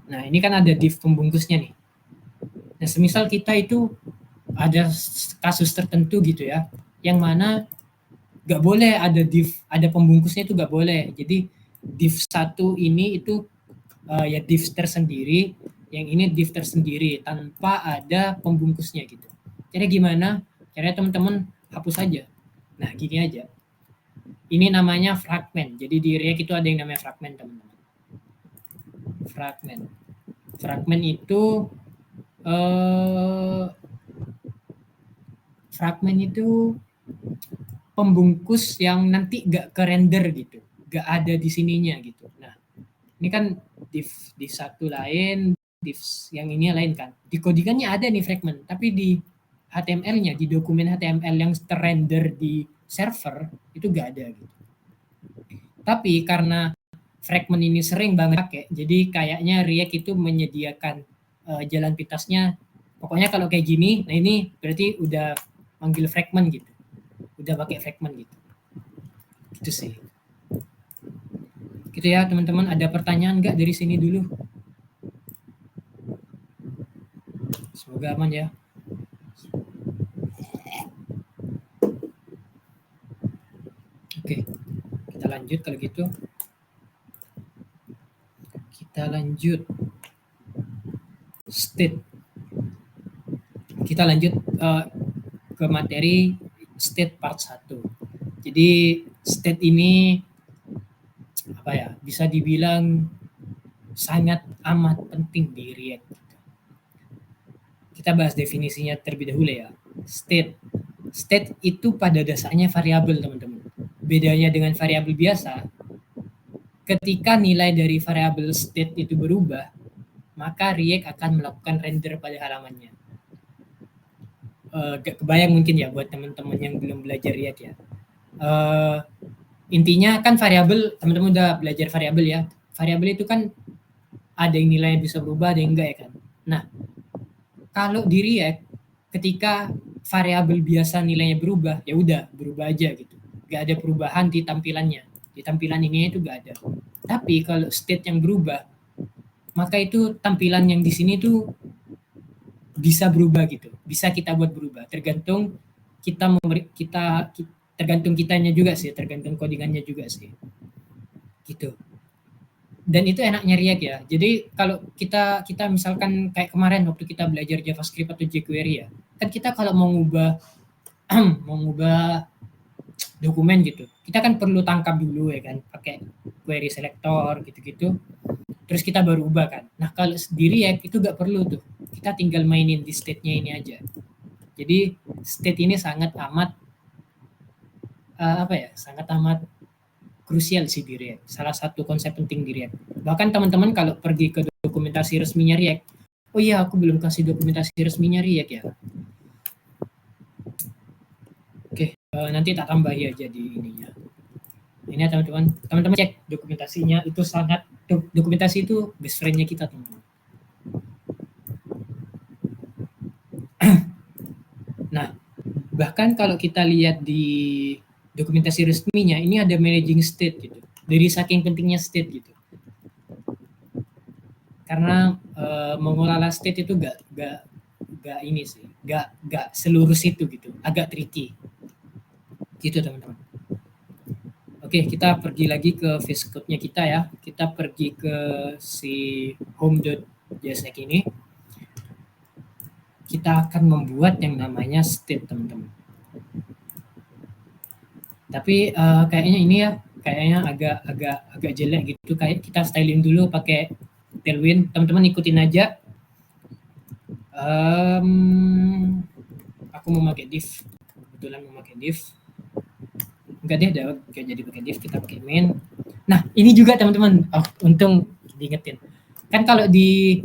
Nah, ini kan ada div pembungkusnya nih. Nah, semisal kita itu ada kasus tertentu gitu ya, yang mana gak boleh ada div, ada pembungkusnya itu gak boleh. Jadi div 1 ini itu ya div tersendiri, yang ini div tersendiri tanpa ada pembungkusnya gitu. Caranya gimana? Caranya teman-teman hapus aja. Nah, gini aja. Ini namanya fragment. Jadi di React itu ada yang namanya fragment, teman-teman. Fragment. Fragment itu pembungkus yang nanti gak ke render gitu, gak ada di sininya gitu. Nah, ini kan div 1 lain, div yang ini lain kan. Di codingannya ada nih fragment, tapi di HTML-nya, di dokumen HTML yang terrender di server itu gak ada gitu. Tapi karena fragment ini sering banget pakai, jadi kayaknya React itu menyediakan jalan pintasnya. Pokoknya kalau kayak gini, nah ini berarti udah manggil fragment gitu, udah pakai fragment gitu. Gitu sih. Gitu ya teman-teman. Ada pertanyaan nggak dari sini dulu? Semoga aman ya. Oke, kita lanjut kalau gitu. Kita lanjut state. Kita lanjut ke materi state part 1. Jadi state ini apa ya, bisa dibilang sangat amat penting di React. Kita bahas definisinya terlebih dahulu ya. State itu pada dasarnya variabel, teman-teman. Bedanya dengan variabel biasa, ketika nilai dari variabel state itu berubah, maka React akan melakukan render pada halamannya. Gak kebayang mungkin ya buat teman-teman yang belum belajar React ya. Intinya kan variabel, teman-teman udah belajar variabel ya. Variabel itu kan ada yang nilainya bisa berubah, ada yang enggak ya kan. Nah, kalau di React ketika variabel biasa nilainya berubah, ya udah berubah aja gitu. Gak ada perubahan di tampilannya. Di tampilan ini itu gak ada. Tapi kalau state yang berubah, maka itu tampilan yang di sini tuh bisa berubah gitu. Bisa kita buat berubah. Tergantung tergantung kitanya juga sih, tergantung codingannya juga sih. gitu. Dan itu enaknya React ya. Jadi kalau kita misalkan kayak kemarin waktu kita belajar JavaScript atau jQuery ya, kan kita kalau mau ngubah mau ngubah dokumen gitu, kita kan perlu tangkap dulu ya kan, pakai query selector gitu-gitu. Terus kita baru ubah kan. Nah kalau di React itu gak perlu tuh. Kita tinggal mainin di state-nya ini aja. Jadi state ini sangat amat sangat amat krusial sih di React. Salah satu konsep penting di React. Bahkan teman-teman kalau pergi ke dokumentasi resminya React, oh iya aku belum kasih dokumentasi resminya React ya. Oke, nanti tak tambahi aja di ininya. Ini ya teman-teman cek dokumentasinya, itu sangat, dokumentasi itu best friend-nya kita teman-teman. Nah, bahkan kalau kita lihat di dokumentasi resminya, ini ada managing state gitu. Dari saking pentingnya state gitu. Karena mengelola state itu gak ini sih, gak seluruh situ gitu, agak tricky. Gitu teman-teman. Oke, kita pergi lagi ke VS Code-nya kita ya. Kita pergi ke si home.jsx ini. Kita akan membuat yang namanya state teman-teman. Tapi kayaknya ini ya, kayaknya agak jelek gitu. Kayak kita styling dulu pakai Tailwind. Teman-teman ikutin aja. Aku mau pakai div. Kebetulan mau pakai div. Enggak deh, gak jadi pakai div, kita pakai main. Nah, ini juga teman-teman. Oh, untung diingetin. Kan kalau di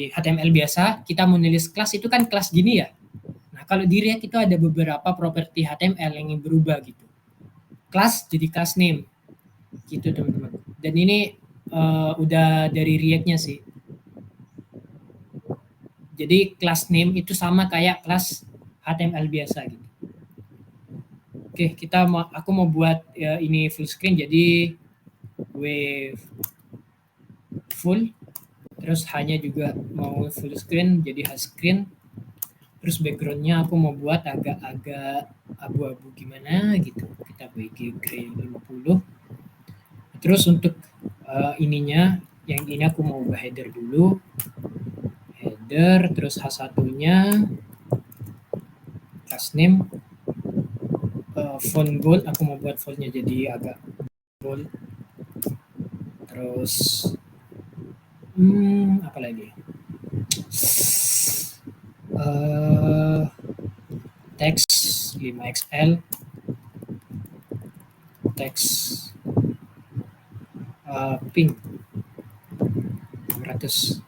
HTML biasa, kita menulis kelas itu kan kelas gini ya. Nah, kalau di React itu ada beberapa properti HTML yang berubah gitu. Kelas jadi class name. Gitu teman-teman. Dan ini udah dari React-nya sih. Jadi class name itu sama kayak kelas HTML biasa gitu. Oke, aku mau buat ini full screen, jadi wave full. Terus hanya juga mau full screen, jadi high screen. Terus backgroundnya aku mau buat agak-agak abu-abu gimana gitu. Kita bagi gray 50. Terus untuk ininya, yang ini aku mau ubah header dulu. Header, terus H1-nya class name. Font bold, aku mau buat fontnya jadi agak bold. Terus apa lagi? Teks 5XL, teks pink 600.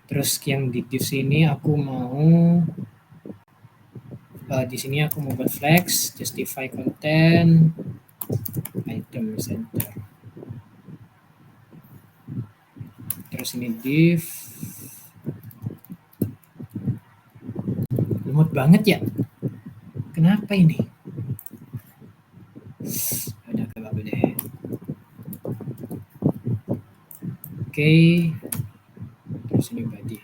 Terus yang di div sini aku mau di sini aku mau buat flex, justify content, item center. Terus ini div. Lemot banget ya. Kenapa ini? Ada apa deh. Oke. Terus ini body.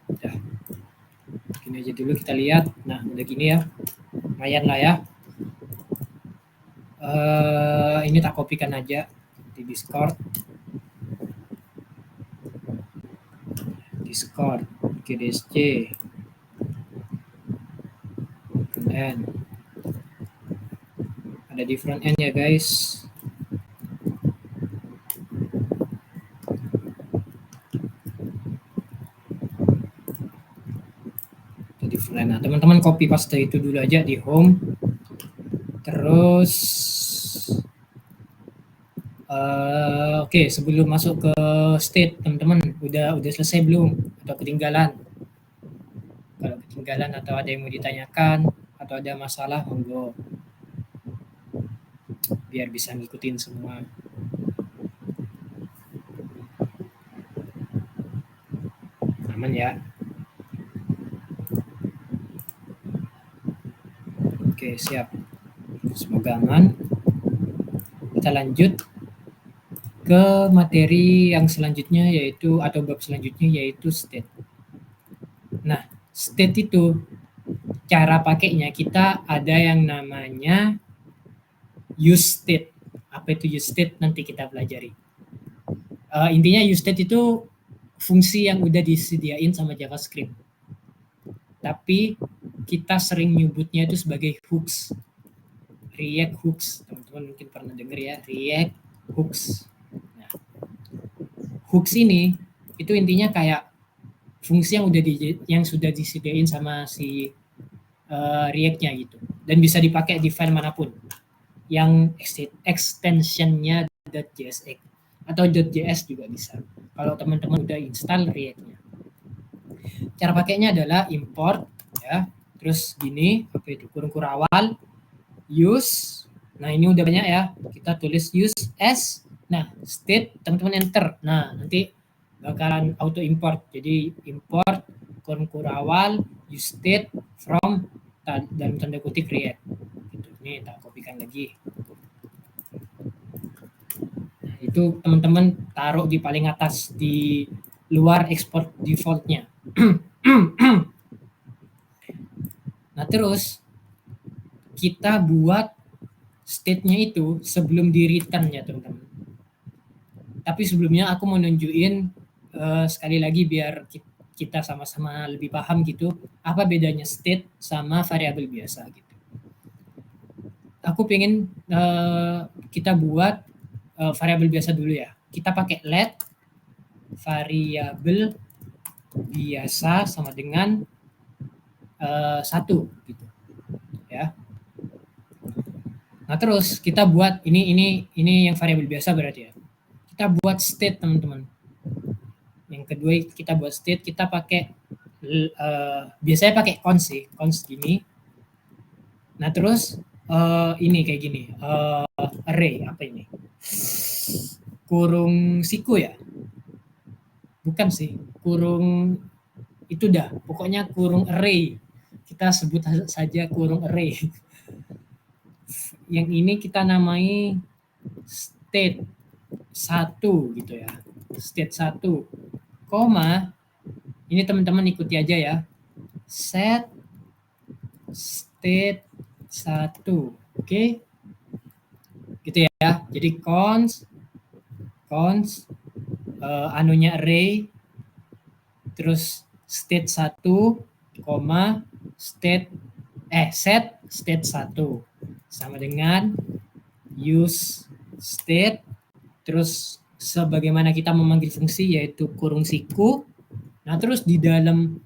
Udah. Gini aja dulu kita lihat. Nah, udah gini ya. Lumayan lah ya. Ini tak kopikan aja di Discord. GDSC front end. Ada di front end ya guys. Jadi front end. Nah, teman-teman copy paste itu dulu aja di home. Terus oke, sebelum masuk ke state, teman-teman udah selesai belum atau ketinggalan? Kalau ketinggalan atau ada yang mau ditanyakan atau ada masalah, monggo, biar bisa ngikutin semua. Aman ya? Oke, siap. Semoga aman. Kita lanjut ke materi yang selanjutnya, yaitu atau bab selanjutnya, yaitu state. Nah, state itu cara pakainya kita ada yang namanya use state. Apa itu use state? Nanti kita pelajari. Intinya use state itu fungsi yang udah disediain sama JavaScript. Tapi kita sering nyebutnya itu sebagai hooks. React hooks. Teman-teman mungkin pernah dengar ya, React hooks. Nah, hooks ini itu intinya kayak fungsi yang sudah disediain sama si React-nya gitu. Dan bisa dipakai di file manapun. Yang extension-nya .jsx atau .js juga bisa. Kalau teman-teman udah install React-nya. Cara pakainya adalah import ya. Terus gini, apa itu? Kurung kurawal use. Nah, ini udah banyak ya. Kita tulis use as. Nah, state teman-teman enter. Nah, nanti bakalan auto import. Jadi import kurung kurawal use state from dalam tanda kutip React. Gitu. Ini tak kopikan lagi. Nah, itu teman-teman taruh di paling atas di luar export defaultnya. Nah, terus kita buat state-nya itu sebelum di return ya teman-teman. Tapi sebelumnya aku mau nunjukin sekali lagi biar kita sama-sama lebih paham gitu apa bedanya state sama variabel biasa gitu. Aku pengen kita buat variabel biasa dulu ya. Kita pakai let variabel biasa sama dengan 1 gitu ya. Nah, terus kita buat ini yang variabel biasa berarti ya. Kita buat state teman-teman. Yang kedua kita buat state, kita pakai biasanya pakai const sih, const gini. Nah, terus ini kayak gini, array apa ini? Kurung siku ya? Bukan sih, kurung itu dah, pokoknya kurung array. Kita sebut saja kurung array. Yang ini kita namai state 1 gitu ya. State 1, koma, ini teman-teman ikuti aja ya. Set state 1, oke? Gitu ya. Jadi const anunya array, terus state 1, koma, set state 1 sama dengan use state, terus sebagaimana kita memanggil fungsi yaitu kurung siku. Nah, terus di dalam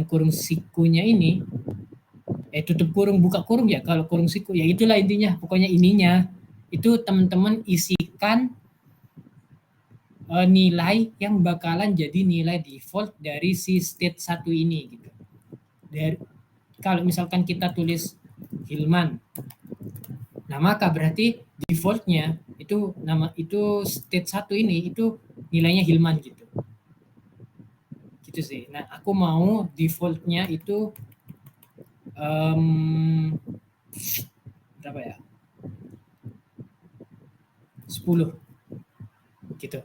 kurung sikunya ini tutup kurung buka kurung ya, kalau kurung siku ya itulah intinya, pokoknya ininya itu teman-teman isikan nilai yang bakalan jadi nilai default dari si state 1 ini gitu. Kalau misalkan kita tulis Hilman, nah maka berarti defaultnya itu state 1 ini itu nilainya Hilman gitu. Gitu sih. Nah, aku mau defaultnya itu berapa ya? 10 gitu.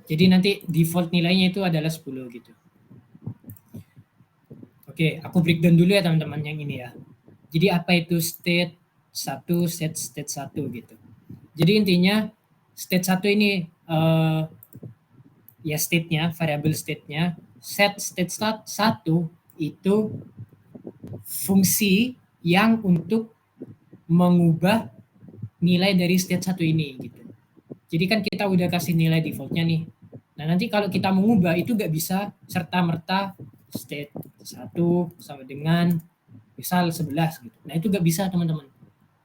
Jadi nanti default nilainya itu adalah 10 gitu. Oke, aku breakdown dulu ya teman-teman yang ini ya. Jadi apa itu state 1, state 1 gitu. Jadi intinya state 1 ini ya state-nya, variabel state-nya. Set state 1 itu fungsi yang untuk mengubah nilai dari state 1 ini gitu. Jadi kan kita udah kasih nilai defaultnya nih. Nah, nanti kalau kita mengubah itu nggak bisa serta-merta state 1 sama dengan misal 11 gitu. Nah, itu nggak bisa teman-teman.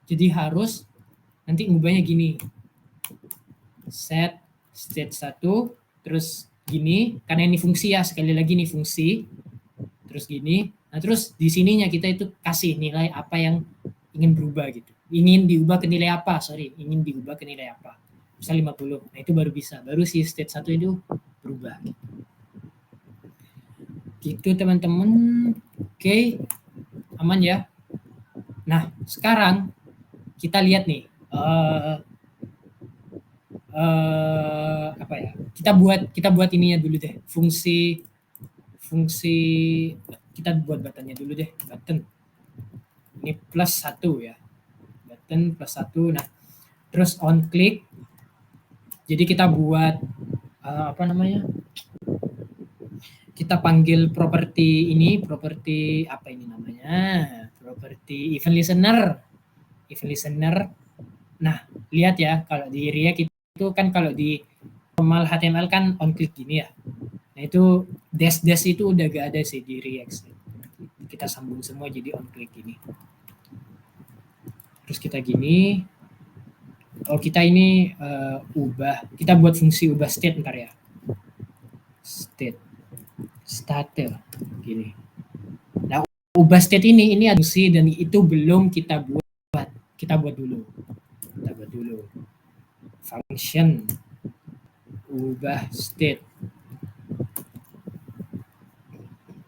Jadi harus nanti ngubahnya gini. Set state 1 terus gini, karena ini fungsi ya, sekali lagi nih fungsi. Terus gini. Nah, terus di sininya kita itu kasih nilai apa yang ingin berubah gitu. Ingin diubah ke nilai apa? Ingin diubah ke nilai apa? Misal 50. Nah, itu baru bisa. Baru si state 1 itu berubah. Gitu teman-teman. Oke. Aman ya. Nah, sekarang kita lihat nih. Apa ya? Kita buat ininya dulu deh. Fungsi kita buat buttonnya dulu deh, button. Ini +1 ya. Button +1. Nah, terus on click. Jadi kita buat apa namanya? Kita panggil properti ini, properti apa ini namanya? Properti event listener. Event listener. Nah, lihat ya, kalau di React itu kan kalau di normal HTML kan on click gini ya. Nah, itu dash itu udah gak ada sih di React. Kita sambung semua jadi on click gini. Terus kita gini. Oh, kita ini ubah. Kita buat fungsi ubah state ntar ya. State. Starter gini. Nah, ubah state ini ada fungsi dan itu belum kita buat. Kita buat dulu. Function ubah state.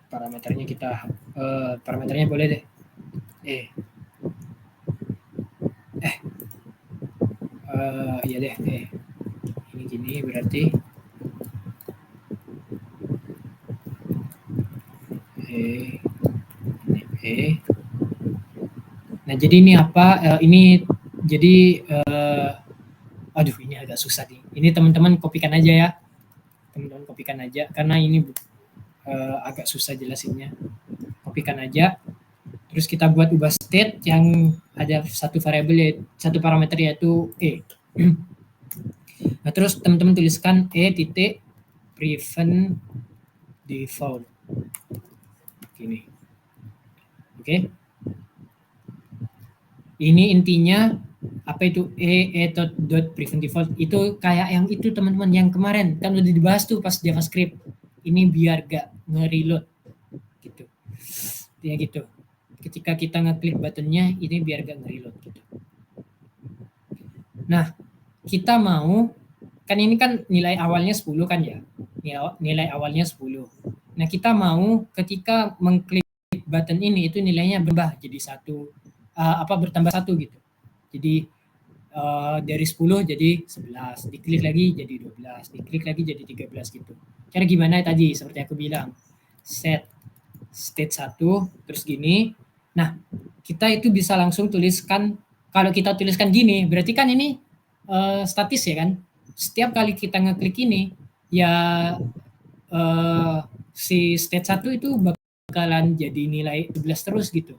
Parameternya kita parameternya boleh deh. Iya deh. Ini gini berarti Nah, jadi ini apa? Ini jadi aduh, ini agak susah nih. Ini teman-teman kopikan aja ya. Teman-teman kopikan aja karena ini agak susah jelasinnya. Kopikan aja. Terus kita buat ubah state yang ada satu variabel, satu parameter yaitu Nah, terus teman-teman tuliskan titik prevent default. Gini. Oke. Ini intinya apa itu dot prevent default itu kayak yang itu teman-teman yang kemarin kan udah dibahas tuh pas JavaScript. Ini biar gak nge-reload gitu. Ya gitu. Ketika kita ngeklik buttonnya ini biar gak nge-reload gitu. Nah, kita mau kan ini kan nilai awalnya 10 kan ya. Nilai awalnya 10. Nah, kita mau ketika mengklik button ini itu nilainya berubah jadi bertambah 1 gitu. Jadi dari 10 jadi 11, diklik lagi jadi 12, diklik lagi jadi 13 gitu. Cara gimana tadi seperti aku bilang, set state 1 terus gini. Nah, kita itu bisa langsung tuliskan, kalau kita tuliskan gini berarti kan ini statis ya kan. Setiap kali kita ngeklik ini ya si state 1 itu bakalan jadi nilai 12 terus gitu.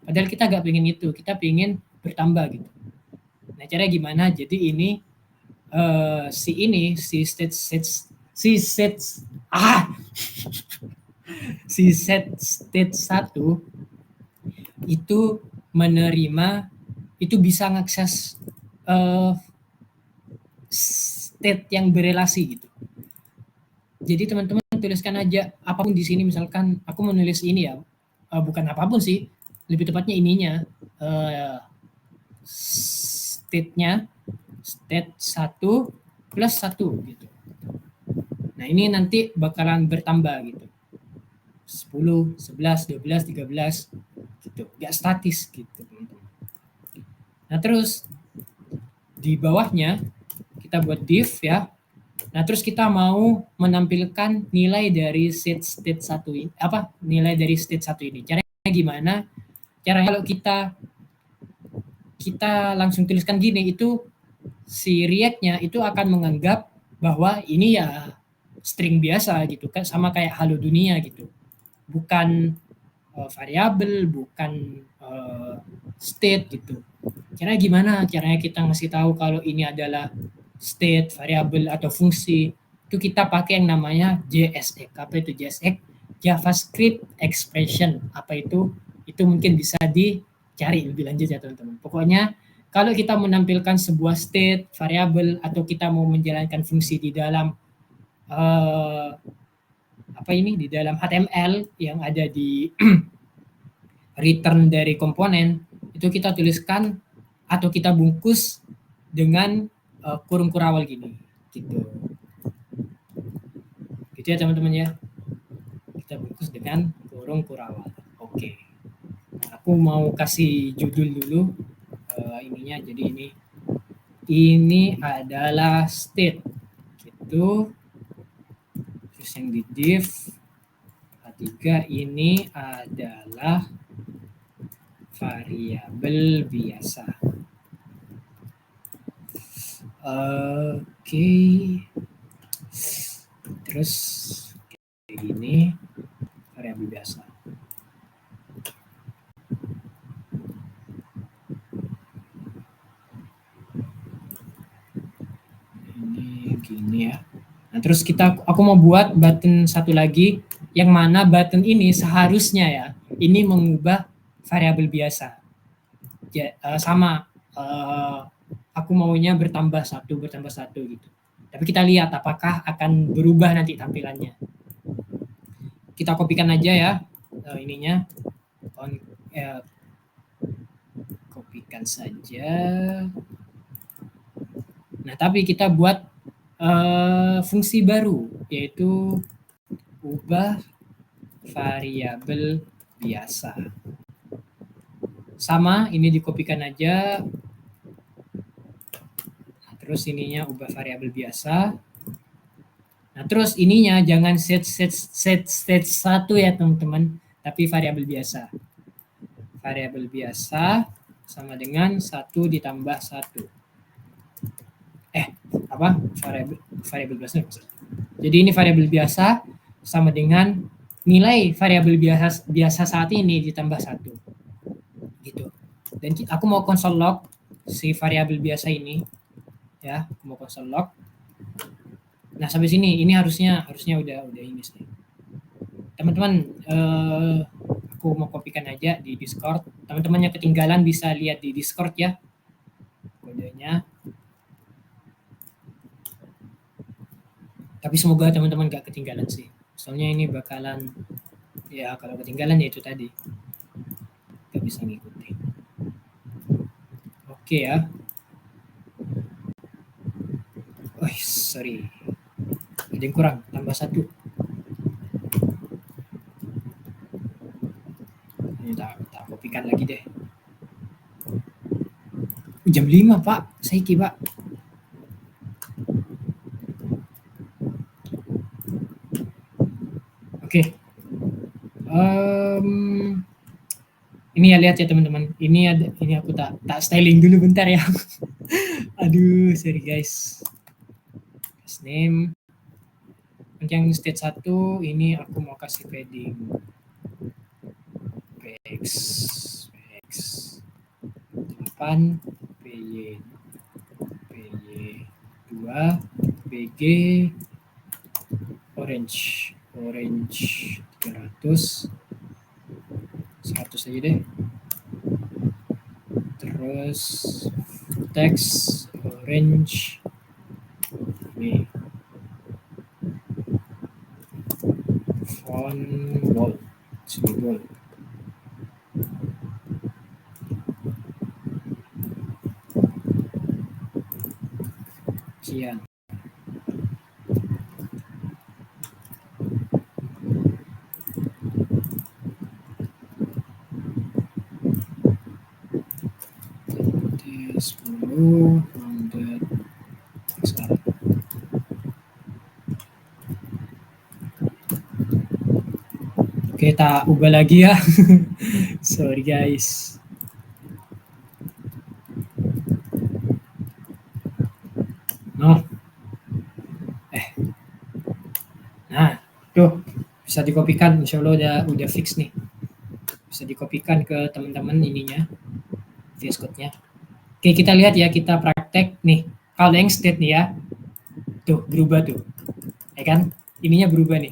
Padahal kita nggak pengen itu, kita pengen bertambah gitu. Nah, caranya gimana? Jadi ini si set state 1 itu menerima, itu bisa ngakses state yang berelasi gitu. Jadi teman-teman tuliskan aja apapun di sini, misalkan aku menulis ini ya, bukan apapun sih, lebih tepatnya ininya state-nya state 1 plus 1 gitu. Nah, ini nanti bakalan bertambah gitu. 10, 11, 12, 13 gitu. Gak statis gitu, teman-teman. Nah, terus di bawahnya kita buat div ya. Nah, terus kita mau menampilkan nilai dari state 1 ini. Nilai dari state 1 ini. Caranya gimana? Caranya kalau kita langsung tuliskan gini, itu si React-nya itu akan menganggap bahwa ini ya string biasa gitu kan, sama kayak halo dunia gitu. Bukan variabel, bukan state gitu. Caranya gimana? Caranya kita ngasih tahu kalau ini adalah state, variabel atau fungsi, itu kita pakai yang namanya JSX. Apa itu JSX? JavaScript Expression. Apa itu? Itu mungkin bisa dicari lebih lanjut ya teman-teman. Pokoknya kalau kita menampilkan sebuah state, variabel, atau kita mau menjalankan fungsi di dalam di dalam HTML yang ada di return dari komponen, itu kita tuliskan atau kita bungkus dengan kurung kurawal gini gitu ya teman-teman ya. Kita bungkus dengan kurung kurawal. Oke. Nah, aku mau kasih judul dulu ininya. Jadi ini adalah state gitu. Terus yang di div 3 ini adalah variabel biasa. Oke. Terus kayak gini variabel biasa. Ini gini ya. Nah, terus aku mau buat button satu lagi yang mana button ini seharusnya ya ini mengubah variabel biasa. Ya, sama aku maunya bertambah satu gitu. Tapi kita lihat apakah akan berubah nanti tampilannya. Kita kopikan aja ya ininya. Kopikan saja. Nah, tapi kita buat fungsi baru yaitu ubah variabel biasa. Sama, ini dikopikan aja. Nah, terus ininya ubah variabel biasa. Nah, terus ininya jangan set satu ya teman-teman, tapi variabel biasa. Variabel biasa sama dengan 1 ditambah 1. Variabel biasa. Jadi ini variabel biasa sama dengan nilai variabel biasa saat ini ditambah 1. Gitu. Dan aku mau console log si variabel biasa ini. Ya, aku mau console log. Nah, sampai sini ini harusnya udah ini sih. Teman-teman, aku mau kopikan aja di Discord. Teman-teman yang ketinggalan bisa lihat di Discord ya kodenya. Tapi semoga teman-teman gak ketinggalan sih. Soalnya ini bakalan, ya kalau ketinggalan ya itu tadi. Gak bisa ngikutin. Oke ya. Oh, sorry. Ada yang kurang, tambah 1. Ini tak kopikan lagi deh. Jam 5 Pak, saiki Pak. Oke. Ini ya lihat ya teman-teman. Ini aku tak styling dulu bentar ya. Aduh, sorry guys. First name. Yang state 1 ini aku mau kasih padding PX 8 PY 2 BG orange 300 100 aja deh. Terus text orange ini font bold bold. Sekian. Kita ubah lagi ya. Sorry guys. Nah, tuh bisa dikopikan. Insya Allah udah fix nih. Bisa dikopikan ke teman-teman ininya, VS Code-nya. Oke, kita lihat ya, kita praktek nih. Kalau yang state nih ya, tuh berubah tuh, ya kan? Ininya berubah nih.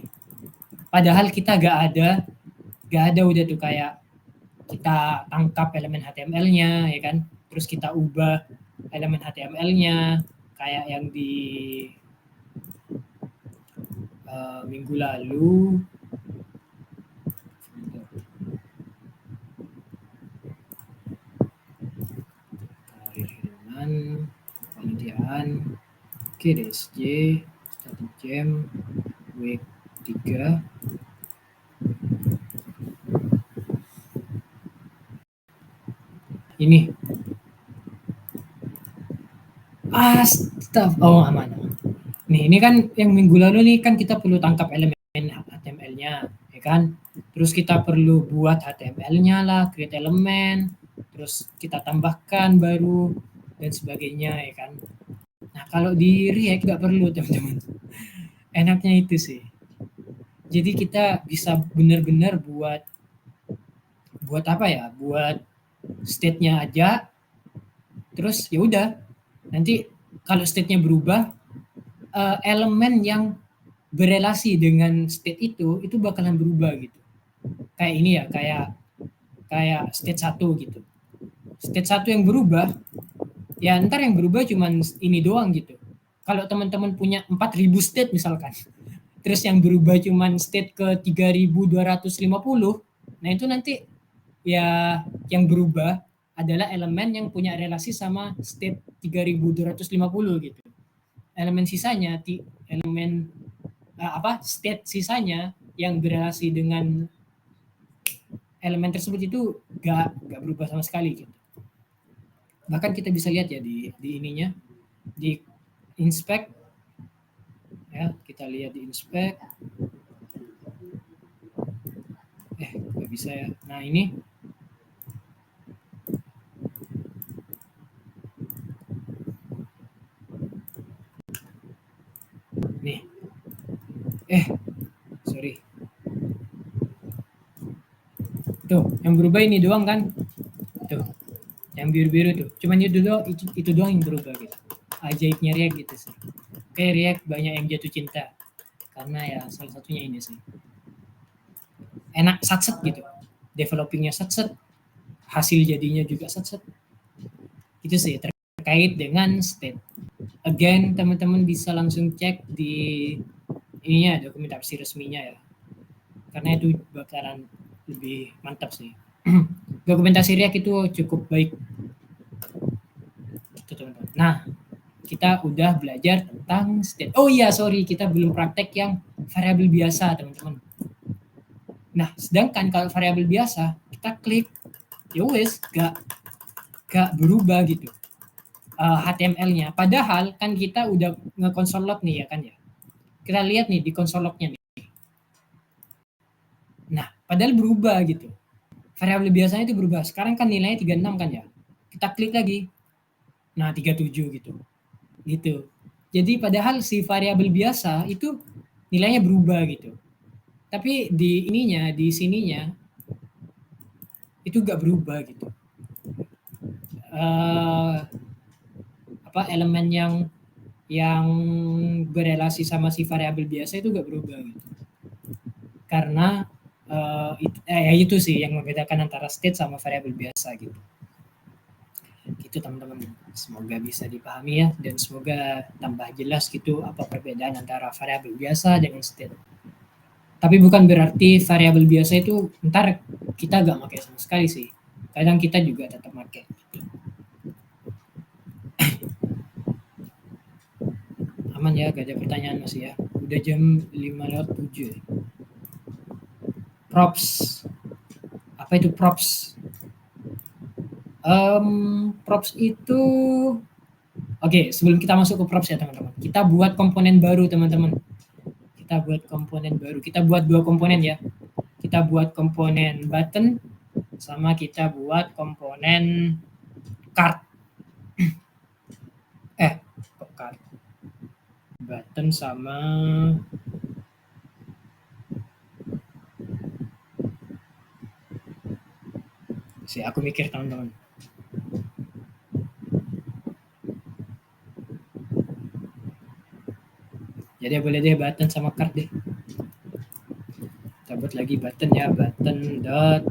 Padahal kita gak ada udah tuh kayak kita tangkap elemen HTML-nya, ya kan? Terus kita ubah elemen HTML-nya kayak yang di minggu lalu. Penelitian oke DSJ static jam week 3 ini aman. Nih, ini kan yang minggu lalu nih kan kita perlu tangkap elemen HTML-nya, ya kan? Terus kita perlu buat HTML-nya lah, create elemen, terus kita tambahkan baru dan sebagainya ya kan. Nah kalau di React nggak perlu teman-teman. Enaknya itu sih. Jadi kita bisa benar-benar buat apa ya? Buat state-nya aja. Terus ya udah. Nanti kalau state-nya berubah, elemen yang berelasi dengan state itu bakalan berubah gitu. Kayak ini ya, kayak state 1 gitu. State 1 yang berubah, ya ntar yang berubah cuman ini doang gitu. Kalau teman-teman punya 4000 state misalkan, terus yang berubah cuman state ke 3250, nah itu nanti ya yang berubah adalah elemen yang punya relasi sama state 3250 gitu. Elemen sisanya, elemen state sisanya yang berelasi dengan elemen tersebut itu gak berubah sama sekali gitu. Bahkan kita bisa lihat ya di ininya, di inspect ya, kita lihat di inspect, nggak bisa ya. Nah ini nih, sorry, tuh yang berubah ini doang kan, tuh yang biru-biru tuh, cuman itu doang yang berubah gitu. Ajaibnya React gitu sih. Kayak React banyak yang jatuh cinta karena ya salah satunya ini sih, enak satset gitu, developingnya satset, hasil jadinya juga satset. Itu sih terkait dengan state. Again, teman-teman bisa langsung cek di ininya, dokumentasi resminya ya, karena itu bakalan lebih mantap sih. Dokumentasi React itu cukup baik gitu teman-teman. Nah, kita udah belajar tentang state. Oh iya, sorry, kita belum praktek yang variabel biasa teman-teman. Nah, sedangkan kalau variabel biasa kita klik, ya wes gak berubah gitu HTML-nya. Padahal kan kita udah nge-console log nih ya kan ya. Kita lihat nih di console log-nya nih. Nah, padahal berubah gitu. Variabel biasanya itu berubah. Sekarang kan nilainya 36 kan ya. Kita klik lagi. Nah, 37 gitu. Gitu. Jadi padahal si variabel biasa itu nilainya berubah gitu. Tapi di ininya, di sininya itu gak berubah gitu. Elemen yang berelasi sama si variabel biasa itu gak berubah gitu. Karena itu sih yang membedakan antara state sama variabel biasa gitu. Gitu teman-teman, semoga bisa dipahami ya, dan semoga tambah jelas gitu apa perbedaan antara variabel biasa dengan state. Tapi bukan berarti variabel biasa itu ntar kita gak pakai sama sekali sih, kadang kita juga tetap pakai gitu. Aman ya, gak ada pertanyaan masih ya, udah jam 5:07 ya. Props, apa itu props? Props itu oke, sebelum kita masuk ke props ya teman-teman, kita buat komponen baru teman-teman. Kita buat komponen baru, kita buat 2 komponen ya. Kita buat komponen button sama kita buat komponen card. Card. Button sama aku mikir teman-teman. Jadi boleh deh button sama card deh. Kita buat lagi button ya, button dot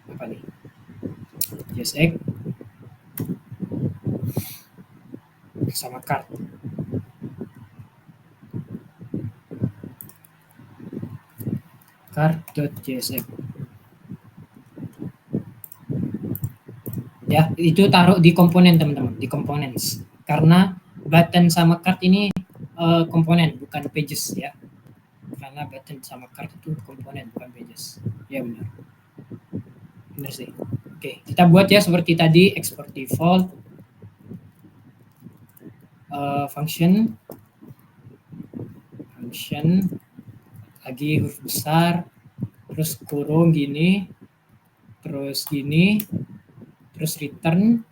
apa nih? JSX sama card. Card.jsx. Ya, itu taruh di komponen teman-teman, di components. Karena button sama card ini komponen bukan pages ya. Karena button sama card itu komponen bukan pages. Ya benar. Benar sih. Oke, kita buat ya seperti tadi, export default function function, lagi huruf besar, terus kurung gini, terus gini, terus return,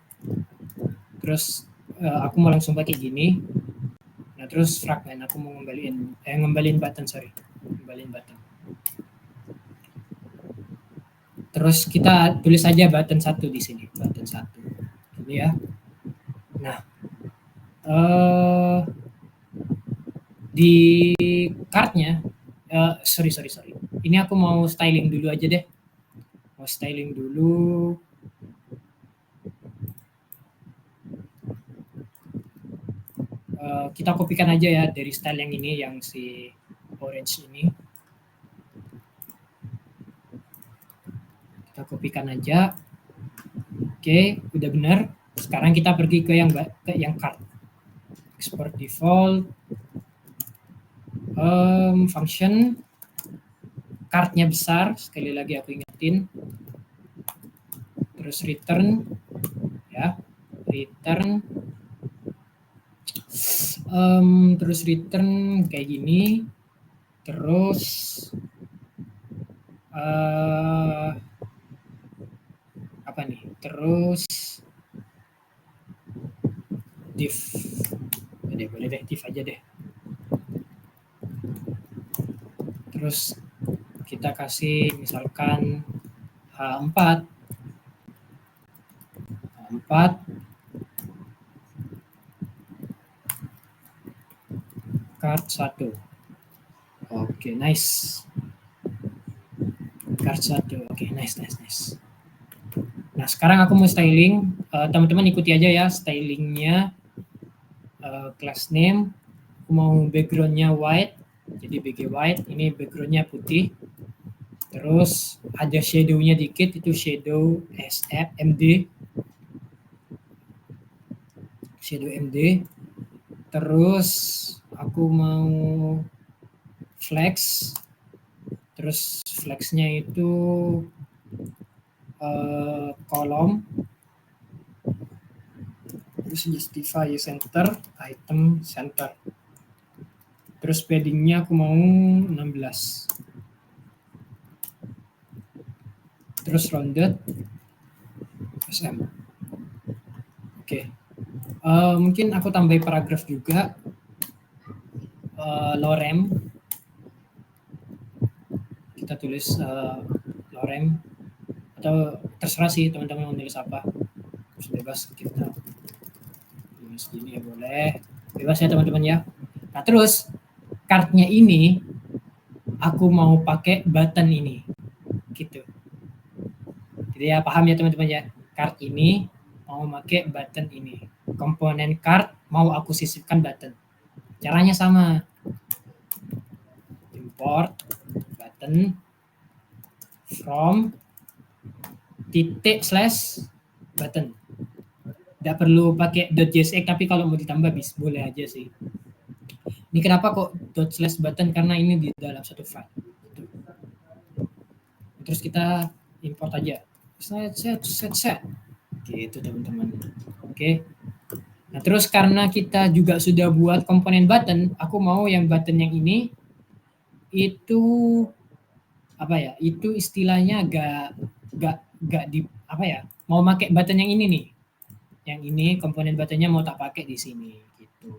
terus aku mau langsung pakai gini. Nah terus fragment, aku mau ngembaliin button, ngembaliin button. Terus kita tulis aja button 1 di sini, button 1 ini ya. Nah di cardnya, sorry, ini aku mau styling dulu aja deh, mau styling dulu. Kita kopikan aja ya dari style yang ini, yang si orange ini. Kita kopikan aja. Oke, udah benar. Sekarang kita pergi ke yang card. Export default. Function cardnya besar, sekali lagi aku ingetin. Terus return ya, return. Terus return kayak gini. Terus apa nih? Terus div. Boleh deh, div aja deh. Terus kita kasih misalkan H4 card 1. Oke, nice. Card 1. Oke, nice. Nah, sekarang aku mau styling. Teman-teman ikuti aja ya stylingnya. Class name, aku mau backgroundnya white, jadi BG white. Ini backgroundnya putih. Terus ada shadownya dikit, itu shadow MD. Shadow MD. Terus aku mau flex. Terus flexnya itu kolom. Terus justify center, item center. Terus paddingnya aku mau 16. Terus rounded SM. Oke. Mungkin aku tambahin paragraf juga. Lorem. Kita tulis lorem, atau terserah sih teman-teman mau nulis apa. Terus bebas kita tulis gini ya, boleh. Bebas ya teman-teman ya. Nah terus cardnya ini aku mau pakai button ini gitu. Jadi ya paham ya teman-teman ya. Card ini mau pakai button ini. Komponen card mau aku sisipkan button. Caranya sama. Import button from /button. Tidak perlu pakai .jsx, tapi kalau mau ditambah bisa, boleh aja sih. Ini kenapa kok ./button? Karena ini di dalam satu file. Terus kita import aja. Set. Gitu teman-teman. Oke. Nah terus karena kita juga sudah buat komponen button, aku mau yang button yang ini itu apa ya? Itu istilahnya gak di apa ya? Mau pakai button yang ini nih. Yang ini komponen buttonnya mau tak pakai di sini gitu.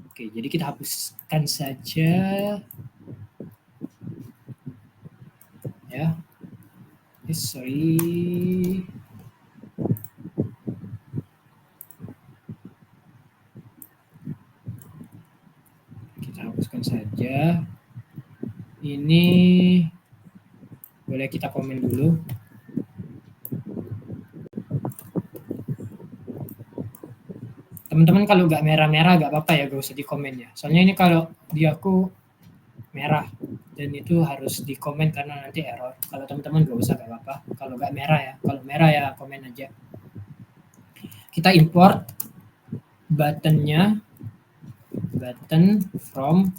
Oke, jadi kita hapuskan saja ya. Sorry. Kita hapuskan saja. Ini boleh kita komen dulu. Teman-teman kalau nggak merah-merah nggak apa-apa ya, gak usah di komen ya. Soalnya ini kalau di aku merah dan itu harus di komen karena nanti error. Kalau teman-teman nggak usah, nggak apa-apa. Kalau nggak merah ya, kalau merah ya komen aja. Kita import buttonnya, button from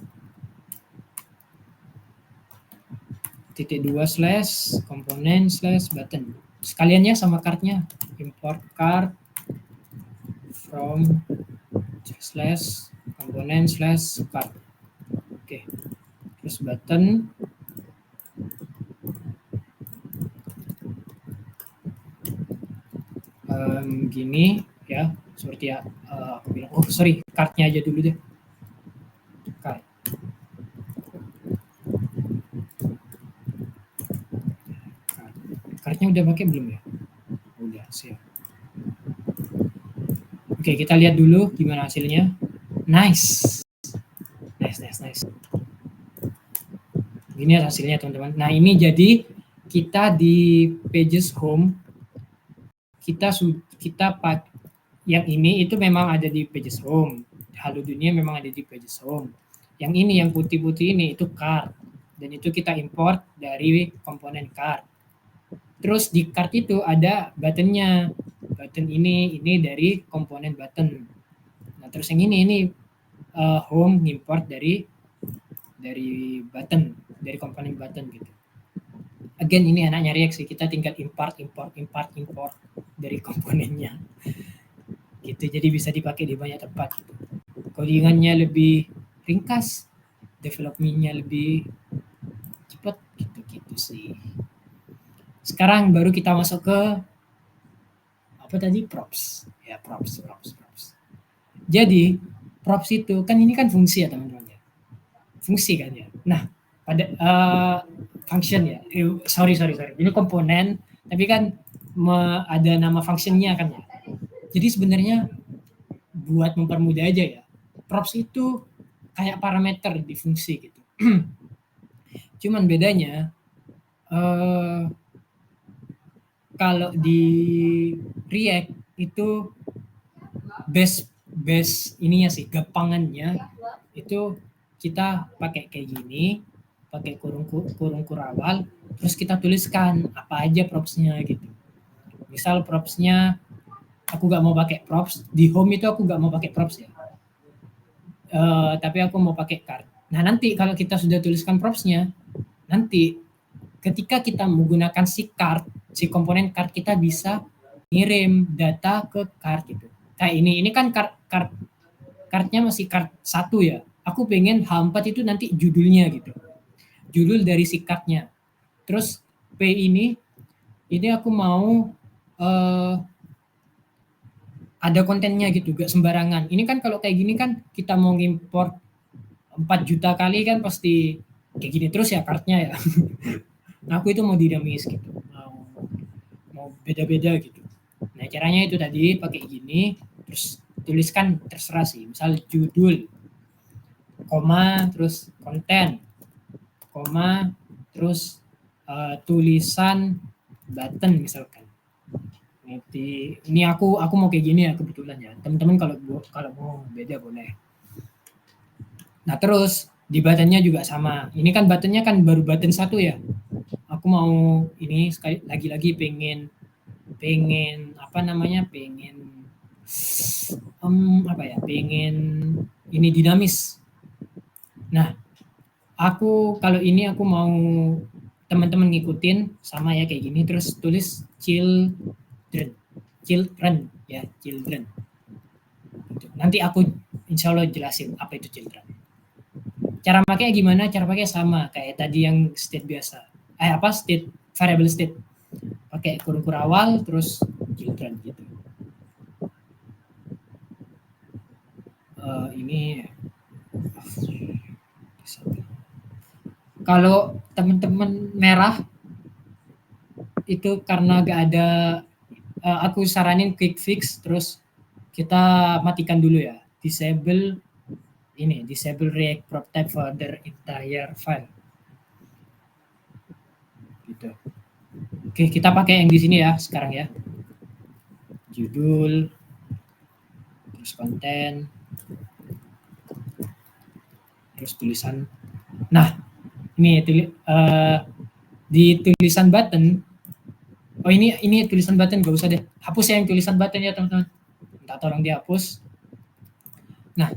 -2 komponen /button. Sekaliannya sama cardnya, import card from komponen slash card. Oke, terus button. Gini ya, seperti ya aku bilang. Oh sorry, cardnya aja dulu deh. Card. Cardnya udah pakai belum ya? Udah, siap. Oke, kita lihat dulu gimana hasilnya. Nice. Nice. Ini hasilnya teman-teman. Nah ini jadi kita di pages home, kita yang ini itu memang ada di pages home. Halo Dunia memang ada di pages home. Yang ini yang putih-putih ini itu card, dan itu kita import dari komponen card. Terus di card itu ada buttonnya. Button ini dari komponen button. Nah terus yang ini home import dari button, dari komponen button gitu. Again ini enaknya React sih, kita tinggal import dari komponennya. Gitu, jadi bisa dipakai di banyak tempat. Gitu. Codingannya lebih ringkas, development-nya lebih cepat gitu sih. Sekarang baru kita masuk ke apa tadi, props. Ya, props. Jadi props itu kan ini kan fungsi ya teman-teman ya. Fungsi kan ya. Nah, pada function ya. Sorry. Ini komponen, tapi kan ada nama functionnya kan ya. Jadi sebenarnya buat mempermudah aja ya, props itu kayak parameter di fungsi gitu. Cuman bedanya kalau di React itu base ininya sih, gampangannya itu kita pakai kayak gini, pakai kurung kurawal, terus kita tuliskan apa aja propsnya gitu. Misal propsnya aku gak mau pakai props, di home itu aku gak mau pakai props ya, tapi aku mau pakai card. Nah nanti kalau kita sudah tuliskan propsnya, nanti ketika kita menggunakan si komponen card, kita bisa ngirim data ke card gitu. Kayak ini kan cardnya masih card 1 ya. Aku pengen H4 itu nanti judulnya gitu. Judul dari si cardnya. Terus P ini aku mau ada kontennya gitu, gak sembarangan. Ini kan kalau kayak gini kan kita mau ngimport 4 juta kali kan pasti kayak gini terus ya cardnya ya. Nah, aku itu mau dinamis gitu, mau beda-beda gitu. Nah caranya itu tadi pakai gini, terus tuliskan terserah sih, misal judul, koma, terus konten, koma, terus tulisan button misalkan. Ini aku mau kayak gini ya kebetulan ya. Teman-teman kalau mau beda boleh. Nah terus di buttonnya juga sama. Ini kan buttonnya kan baru button 1 ya. Aku mau ini sekali lagi pengen apa namanya, pengen ini dinamis. Nah aku kalau ini aku mau teman-teman ngikutin sama ya kayak gini, terus tulis children ya, children. Nanti aku insya Allah jelasin apa itu children. Cara pakainya gimana? Cara pakai sama kayak tadi yang state biasa. State, variable state. Pakai kurung kurawal terus children gitu. Ini kalau teman-teman merah itu karena gak ada, aku saranin quick fix, terus kita matikan dulu ya, disable React prop type for the entire file gitu. Oke, kita pakai yang di sini ya sekarang ya, judul, terus konten, terus tulisan. Nah ini di tulisan button, ini tulisan button gak usah deh, hapus ya yang tulisan button ya teman-teman, minta tolong dihapus. Nah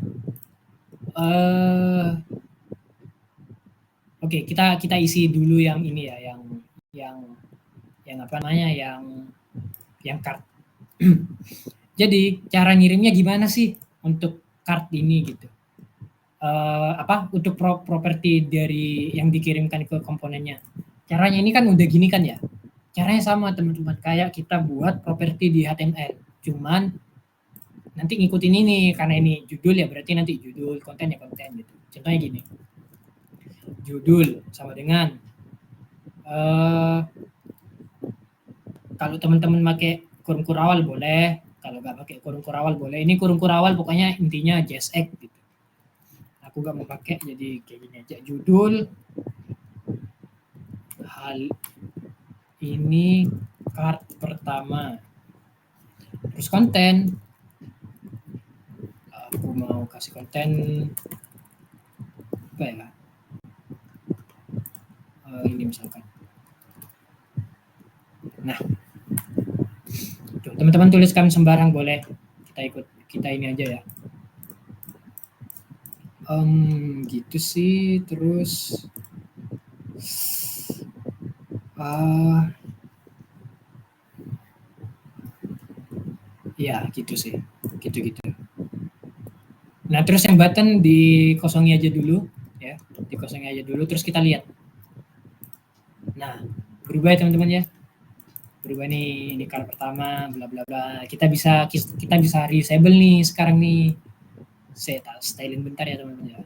oke, kita isi dulu yang ini ya, yang apa namanya, yang card. Jadi cara ngirimnya gimana sih untuk card ini gitu. untuk properti dari yang dikirimkan ke komponennya. Caranya ini kan udah gini kan ya. Caranya sama teman-teman, kayak kita buat properti di HTML. Cuman nanti ngikutin ini, karena ini judul ya berarti nanti judul, konten ya konten gitu. Contohnya gini, judul sama dengan kalau teman-teman pakai kurung kurawal boleh, kalau nggak pakai kurung kurawal boleh. Ini kurung kurawal pokoknya intinya JSX gitu. Aku nggak mau pakai, jadi kayak gini aja. Judul hal ini card pertama. Terus konten, aku mau kasih konten apa ya? Ini misalkan. Nah, teman-teman tuliskan sembarang boleh. Kita ini aja ya. Gitu sih. Terus ya gitu sih, gitu. Nah terus yang button dikosongi aja dulu ya, dikosongi aja dulu, terus kita lihat. Nah berubah ya teman-teman ya, berubah nih, ini color pertama bla bla bla. Kita bisa disable nih sekarang nih. Saya stylein bentar ya teman-teman ya.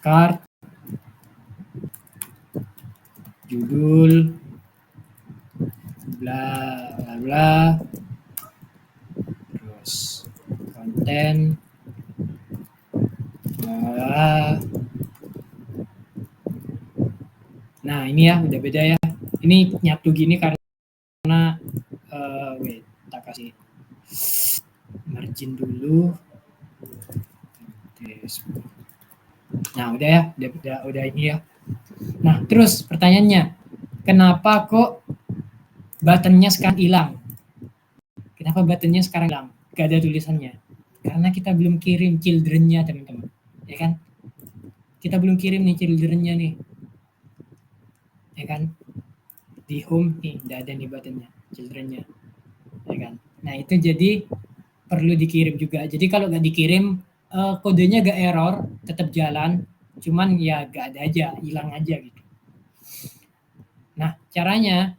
Card, judul, bla bla bla, terus konten, nah ini ya udah beda ya. Ini nyatu gini karena wait, kita kasih margin dulu. Nah udah ya, udah ini ya. Nah terus pertanyaannya, kenapa kok buttonnya sekarang hilang? Kenapa buttonnya sekarang hilang? Gak ada tulisannya. Karena kita belum kirim children-nya teman-teman, ya kan? Kita belum kirim nih children-nya nih, ya kan? Di home nih, udah ada nih buttonnya, children-nya, ya kan? Nah itu jadi perlu dikirim juga. Jadi kalau nggak dikirim, kodenya gak error, tetap jalan, cuman ya gak ada aja, hilang aja gitu. Nah caranya,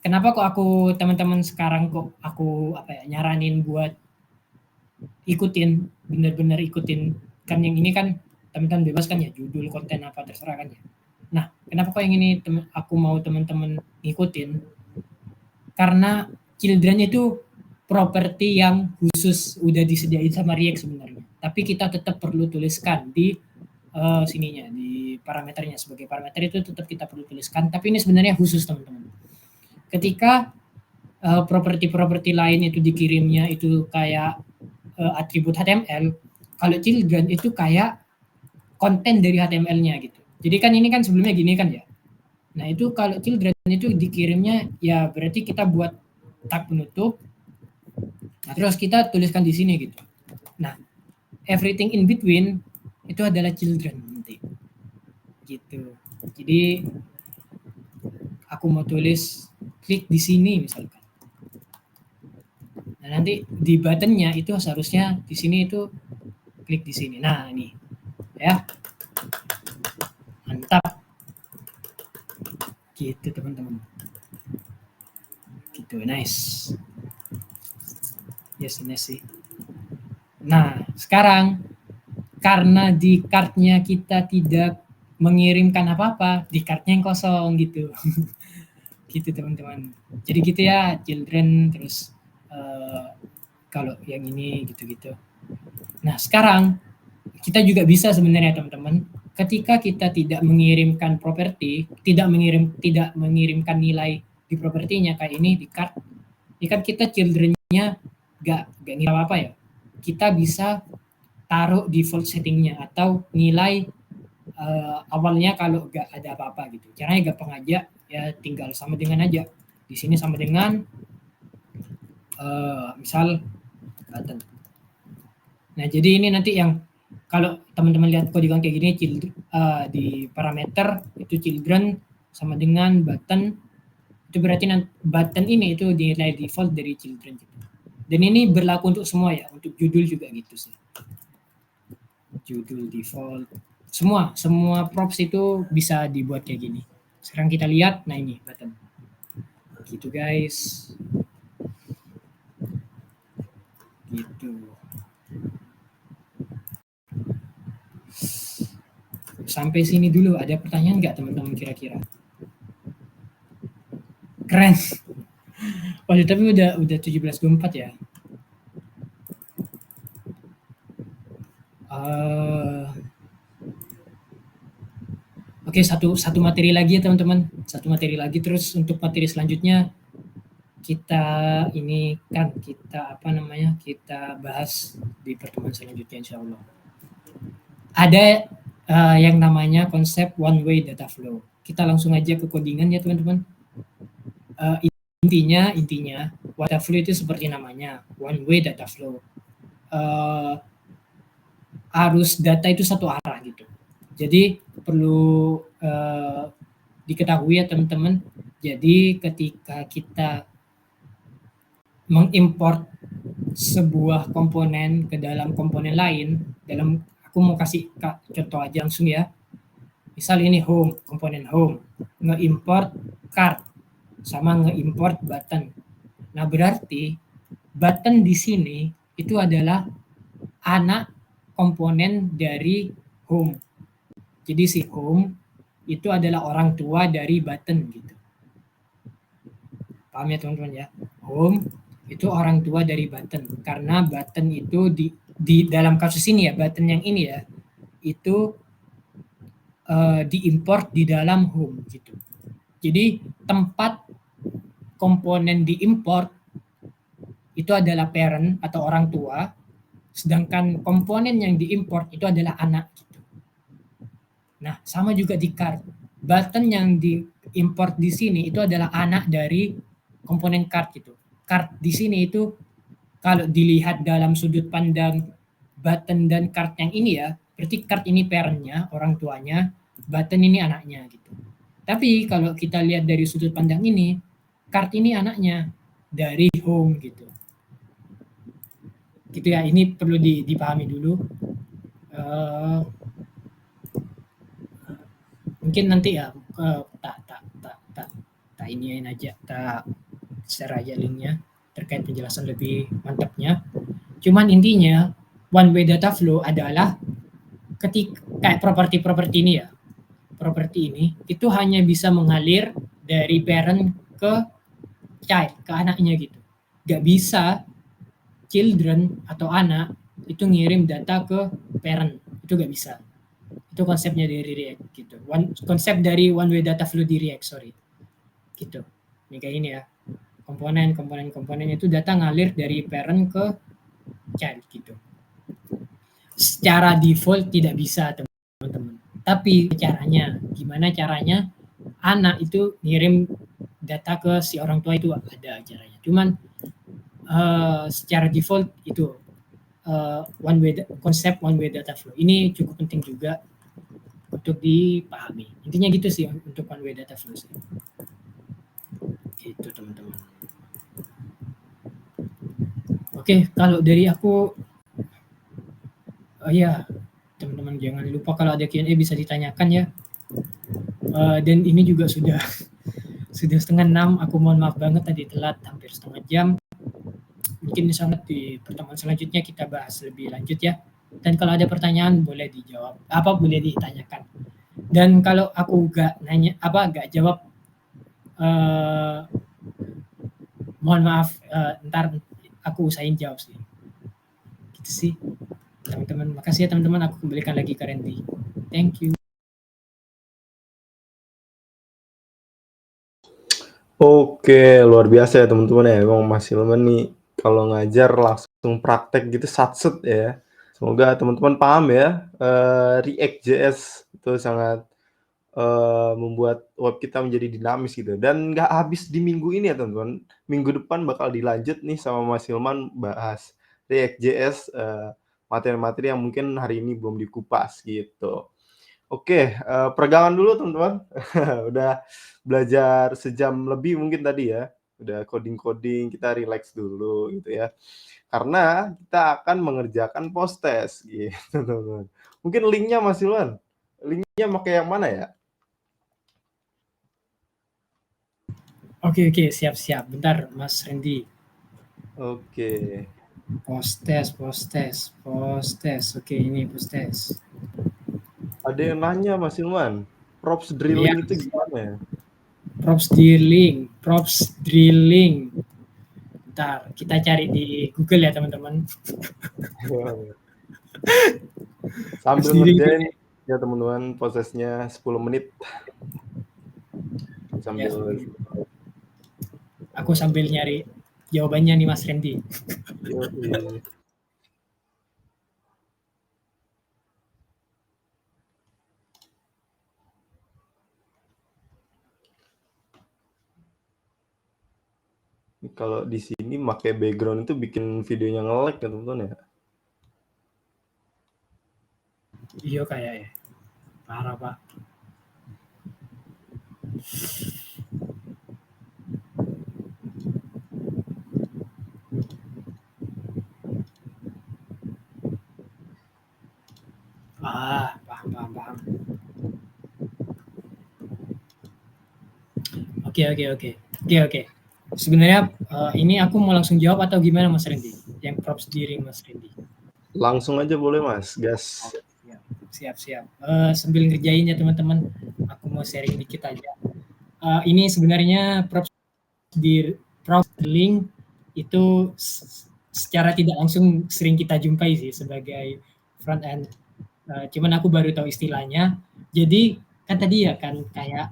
kenapa kok aku teman-teman sekarang kok aku nyaranin buat ikutin, bener-bener ikutin, kan yang ini kan teman-teman bebas kan ya, judul konten apa terserah kan ya. Nah kenapa kok yang ini aku mau teman-teman ngikutin, karena children itu properti yang khusus udah disediain sama React sebenarnya, tapi kita tetap perlu tuliskan di sininya, di parameternya. Sebagai parameter itu tetap kita perlu tuliskan, tapi ini sebenarnya khusus teman-teman. Ketika properti-properti lain itu dikirimnya itu kayak atribut HTML, kalau children itu kayak konten dari HTML-nya gitu. Jadi kan ini kan sebelumnya gini kan ya. Nah itu kalau children itu dikirimnya ya berarti kita buat tag penutup. Nah, terus kita tuliskan di sini gitu. Nah, everything in between itu adalah children nanti. Gitu. Jadi aku mau tulis klik di sini misalkan. Nah, nanti di buttonnya itu seharusnya di sini itu klik di sini. Nah, ini. Ya. Mantap. Gitu, teman-teman. Gitu, nice. Yes, nice sih. Nah, sekarang karena di card-nya kita tidak mengirimkan apa-apa, di card-nya yang kosong gitu. Gitu teman-teman. Jadi gitu ya, children, terus kalau yang ini gitu-gitu. Nah, sekarang kita juga bisa sebenarnya teman-teman, ketika kita tidak mengirimkan properti, tidak mengirimkan nilai di propertinya kayak ini di card, ini kan kita children-nya gak nilai apa ya, kita bisa taruh default settingnya atau nilai awalnya kalau gak ada apa-apa gitu. Caranya gampang aja ya, tinggal sama dengan aja. Di sini sama dengan misal button. Nah jadi ini nanti yang kalau teman-teman lihat kode kayak gini, di parameter itu children sama dengan button, itu berarti button ini itu nilai default dari children gitu. Dan ini berlaku untuk semua ya, untuk judul juga gitu sih. Judul default, semua props itu bisa dibuat kayak gini. Sekarang kita lihat, nah ini button. Gitu guys. Gitu. Sampai sini dulu, ada pertanyaan nggak teman-teman kira-kira? Keren. Waduh, tapi udah 17.24 ya. Oke, satu materi lagi ya teman-teman. Satu materi lagi, terus untuk materi selanjutnya kita ini kan kita kita bahas di pertemuan selanjutnya insya Allah. Ada yang namanya konsep one way data flow. Kita langsung aja ke codingan ya teman-teman. Intinya data flow itu seperti namanya, one way data flow. Arus data itu satu arah gitu. Jadi perlu diketahui ya teman-teman. Jadi ketika kita mengimport sebuah komponen ke dalam komponen lain, aku mau kasih contoh aja langsung ya. Misal ini home, komponen home, nge-import card sama nge-import button. Nah, berarti button di sini itu adalah anak komponen dari home. Jadi si home itu adalah orang tua dari button gitu. Paham ya teman-teman ya? Home itu orang tua dari button, karena button itu di dalam kasus ini ya, button yang ini ya, itu diimport di dalam home gitu. Jadi tempat komponen diimport itu adalah parent atau orang tua, sedangkan komponen yang diimport itu adalah anak gitu. Nah, sama juga di card. Button yang diimport di sini itu adalah anak dari komponen card gitu. Card di sini itu kalau dilihat dalam sudut pandang button dan card yang ini ya, berarti card ini parentnya, orang tuanya, button ini anaknya gitu. Tapi kalau kita lihat dari sudut pandang ini, card ini anaknya dari home gitu. Gitu ya, ini perlu dipahami dulu. Mungkin nanti ya tak iniin aja, tak share aja linknya terkait penjelasan lebih mantapnya. Cuman intinya one way data flow adalah ketika kayak properti ini ya, properti ini itu hanya bisa mengalir dari parent ke child, ke anaknya gitu. Gak bisa children atau anak itu ngirim data ke parent, itu gak bisa. Itu konsepnya dari React gitu. Konsep dari one way data flow di React, sorry. Gitu. Ini kayak ini ya. Komponen itu data ngalir dari parent ke child gitu. Secara default tidak bisa teman-teman. Tapi caranya, gimana caranya? Anak itu ngirim data ke si orang tua itu ada caranya. Cuman secara default itu konsep one way data flow. Ini cukup penting juga untuk dipahami. Intinya gitu sih untuk one way data flow sih. Gitu teman-teman. Oke, kalau dari aku, ya teman-teman jangan lupa kalau ada Q&A bisa ditanyakan ya. Dan ini juga sudah 5:30. Aku mohon maaf banget tadi telat hampir setengah jam. Mungkin sangat di pertemuan selanjutnya kita bahas lebih lanjut ya. Dan kalau ada pertanyaan boleh dijawab, boleh ditanyakan. Dan kalau aku gak jawab, mohon maaf, ntar aku usahain jawab sih. Gitu sih teman-teman. Makasih ya teman-teman, aku kembalikan lagi ke Randy. Thank you. Oke, luar biasa ya teman-teman ya. Emang Mas Hilman nih kalau ngajar langsung praktek gitu satset ya. Semoga teman-teman paham ya. React.js itu sangat membuat web kita menjadi dinamis gitu. Dan nggak habis di minggu ini ya teman-teman. Minggu depan bakal dilanjut nih sama Mas Hilman bahas React.js, materi-materi yang mungkin hari ini belum dikupas gitu. Oke, peregangan dulu teman-teman. Udah belajar sejam lebih mungkin tadi ya, udah coding-coding, kita rileks dulu gitu ya. Karena kita akan mengerjakan post test gitu teman-teman. Mungkin linknya Mas Ilwan, linknya pakai yang mana ya? Oke, siap. Bentar Mas Randy. Oke. Post test. Oke, ini post test. Ada yang nanya Mas Ilman, props Iya, drilling itu gimana ya? props drilling. Bentar, kita cari di Google ya teman-teman. Props Sambil drilling. ngerjain ya teman-teman prosesnya 10 menit. Ya, Sambil aku sambil nyari jawabannya nih Mas Randy. yoi. Kalau di sini pakai background itu bikin videonya nge-lag ya teman-teman ya. Iya kayak ya. Parah, Pak. Paham. Oke. Sebenarnya ini aku mau langsung jawab atau gimana Mas Randy? Yang props diri Mas Randy. Langsung aja boleh Mas, gas. Siap. Sambil ngerjain ya teman-teman, aku mau sharing dikit aja. Ini sebenarnya props drilling itu secara tidak langsung sering kita jumpai sih sebagai front end. Cuman aku baru tahu istilahnya. Jadi kan tadi ya kan kayak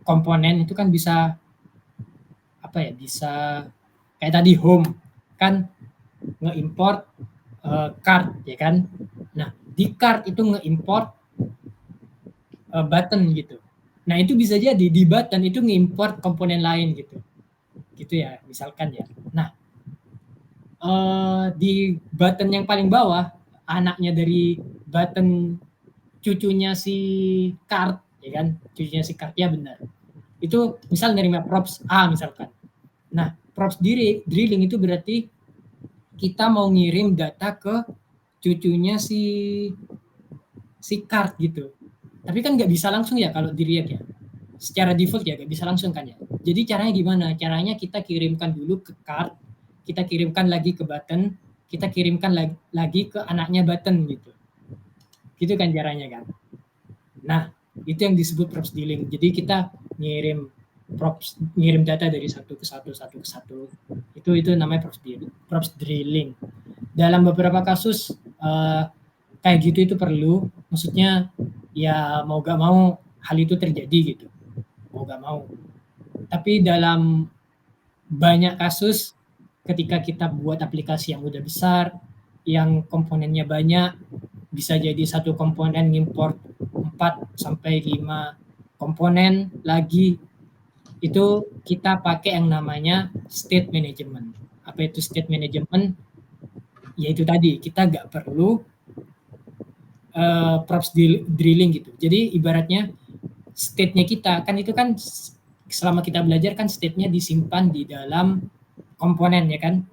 komponen itu kan bisa apa ya, bisa kayak tadi home kan nge-import card ya kan. Nah, di card itu nge-import button gitu. Nah, itu bisa jadi di button itu nge-import komponen lain gitu. Gitu ya, misalkan ya. Nah, di button yang paling bawah, anaknya dari button cucunya si card ya kan, cucunya si card ya benar. Itu misal nerima props A misalkan. Nah, props drilling itu berarti kita mau ngirim data ke cucunya si card gitu. Tapi kan nggak bisa langsung ya kalau di React ya. Secara default ya nggak bisa langsung kan ya. Jadi caranya gimana? Caranya kita kirimkan dulu ke card, kita kirimkan lagi ke button, kita kirimkan lagi ke anaknya button gitu. Gitu kan caranya kan. Nah, itu yang disebut props dealing. Jadi kita ngirim data dari satu ke satu. Itu namanya props drilling. Dalam beberapa kasus kayak gitu itu perlu, maksudnya ya mau gak mau hal itu terjadi gitu, mau gak mau. Tapi dalam banyak kasus ketika kita buat aplikasi yang udah besar, yang komponennya banyak, bisa jadi satu komponen import 4 sampai 5 komponen lagi, itu kita pakai yang namanya state management. Apa itu state management? Yaitu tadi kita nggak perlu props drilling gitu. Jadi ibaratnya state-nya kita kan itu kan selama kita belajar kan state-nya disimpan di dalam komponen ya kan.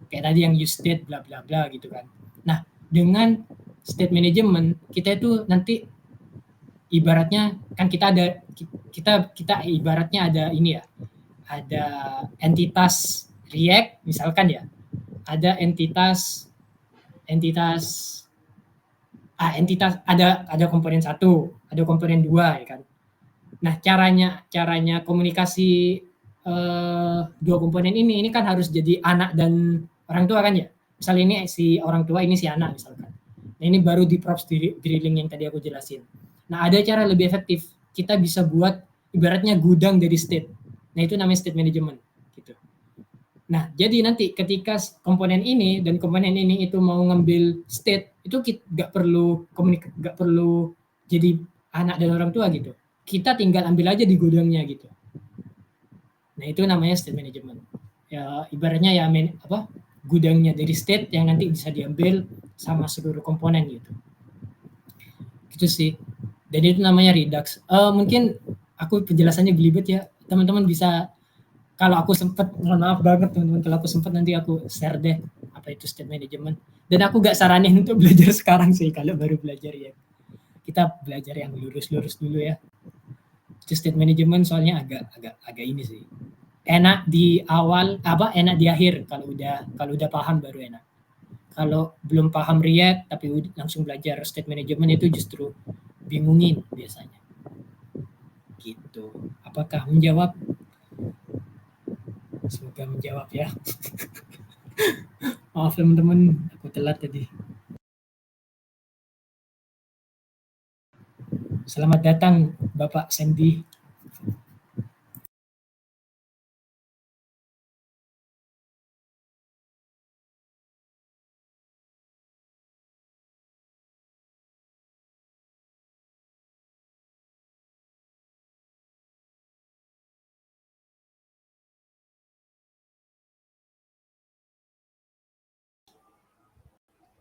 Kayak tadi yang use state bla bla bla gitu kan. Nah, dengan state management kita itu nanti ibaratnya kan kita ibaratnya ada ini ya. Ada entitas React misalkan ya. Ada entitas ada komponen 1, ada komponen 2 ya kan. Nah, caranya komunikasi dua komponen ini kan harus jadi anak dan orang tua kan ya. Misalnya ini si orang tua, ini si anak misalkan. Nah, ini baru di props drilling yang tadi aku jelasin. Nah, ada cara lebih efektif. Kita bisa buat ibaratnya gudang dari state. Nah, itu namanya state management gitu. Nah, jadi nanti ketika komponen ini dan komponen ini itu mau ngambil state, itu nggak perlu jadi anak dan orang tua gitu. Kita tinggal ambil aja di gudangnya gitu. Nah, itu namanya state management. Ya, ibaratnya ya gudangnya dari state yang nanti bisa diambil sama seluruh komponen gitu. Itu sih. Dan itu namanya Redux. Mungkin aku penjelasannya belibet ya. Teman-teman bisa, kalau aku sempat, mohon maaf banget teman-teman, kalau aku sempat nanti aku share deh apa itu state management. Dan aku gak saranin untuk belajar sekarang sih kalau baru belajar ya. Kita belajar yang lurus-lurus dulu ya. Itu state management soalnya agak ini sih. Enak di awal, apa enak di akhir, kalau udah paham baru enak. Kalau belum paham React tapi langsung belajar state management itu justru bingungin biasanya. Gitu. Apakah menjawab? Semoga menjawab ya. Maaf teman-teman, aku telat tadi. Selamat datang Bapak Sandy.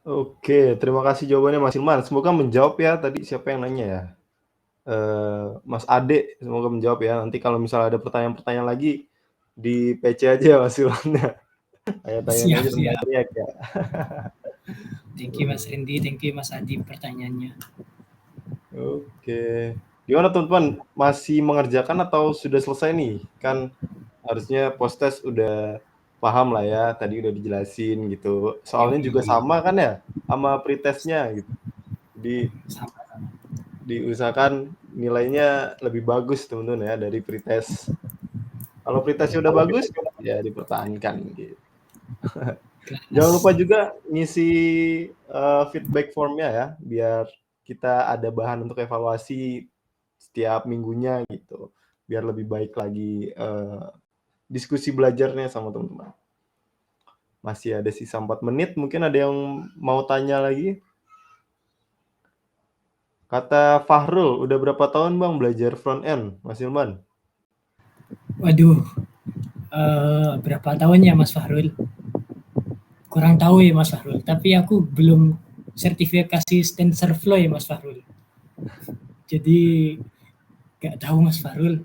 Oke, terima kasih jawabannya Mas Hilman. Semoga menjawab ya tadi siapa yang nanya ya? Mas Ade, semoga menjawab ya. Nanti kalau misalnya ada pertanyaan-pertanyaan lagi di PC aja Mas Hilmannya. Tanya-tanyain Siap, aja tentang siap. React ya. Thank you Mas Randy, thank you Mas Adi pertanyaannya. Oke. Gimana teman-teman? Masih mengerjakan atau sudah selesai nih? Kan harusnya post-test udah paham lah ya, tadi udah dijelasin gitu. Soalnya juga sama kan ya, sama pretestnya gitu. Jadi Sama-sama. diusahakan nilainya lebih bagus teman-teman ya dari pretest. Kalau pretestnya udah bagus, ya dipertahankan gitu. Jangan lupa juga ngisi feedback formnya ya, biar kita ada bahan untuk evaluasi setiap minggunya gitu, biar lebih baik lagi diskusi belajarnya sama teman-teman. Masih ada sisa 4 menit, mungkin ada yang mau tanya lagi? Kata Fahrul, udah berapa tahun Bang belajar front end, Mas Hilman? Waduh, berapa tahun ya Mas Fahrul? Kurang tahu ya Mas Fahrul, tapi aku belum sertifikasi TensorFlow ya Mas Fahrul. Jadi gak tahu Mas Fahrul.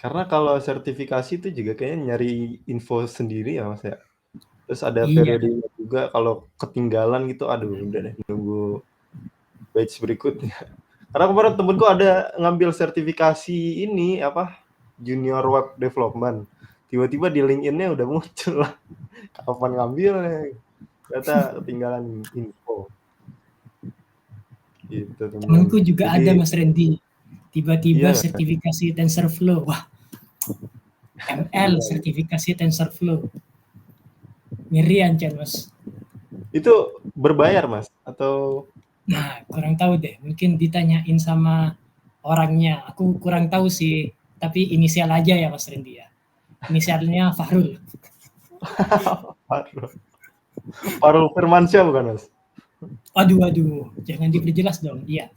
Karena kalau sertifikasi itu juga kayaknya nyari info sendiri ya Mas ya. Terus ada Iya, periodenya juga kalau ketinggalan gitu, aduh udah deh nunggu batch berikutnya. Karena kemarin temenku ada ngambil sertifikasi ini apa junior web development. Tiba-tiba di LinkedIn-nya udah muncul lah. Kapan ngambilnya? Ternyata ketinggalan info. Gitu teman-teman. temanku juga Jadi ada Mas Randy. Tiba-tiba iya sertifikasi TensorFlow. Wah, ML iya. sertifikasi TensorFlow. Ngeri ancan Mas. Itu berbayar Mas atau Nah, kurang tahu deh. Mungkin ditanyain sama orangnya. Aku kurang tahu sih. Tapi inisial aja ya Mas Randy ya. Inisialnya Fahrul. Farul Farul Firmansyah bukan Mas? Waduh, waduh. Jangan diperjelas dong. Iya.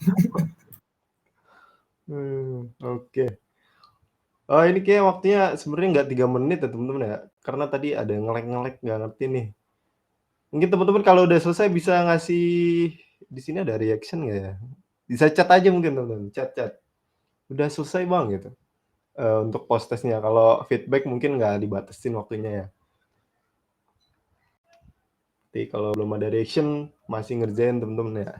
Oke. Oh ini kayak waktunya sebenarnya nggak 3 menit ya teman-teman ya. Karena tadi ada ngelek-ngelek nggak ngerti nih. Mungkin teman-teman kalau udah selesai bisa ngasih di sini ada reaction nggak ya? Bisa chat aja mungkin teman-teman, chat-chat. Udah selesai bang gitu. Untuk post testnya. Kalau feedback mungkin nggak dibatasin waktunya ya. Tapi kalau belum ada reaction masih ngerjain teman-teman ya.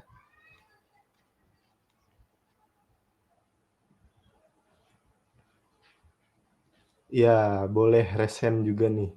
Ya boleh resen juga nih.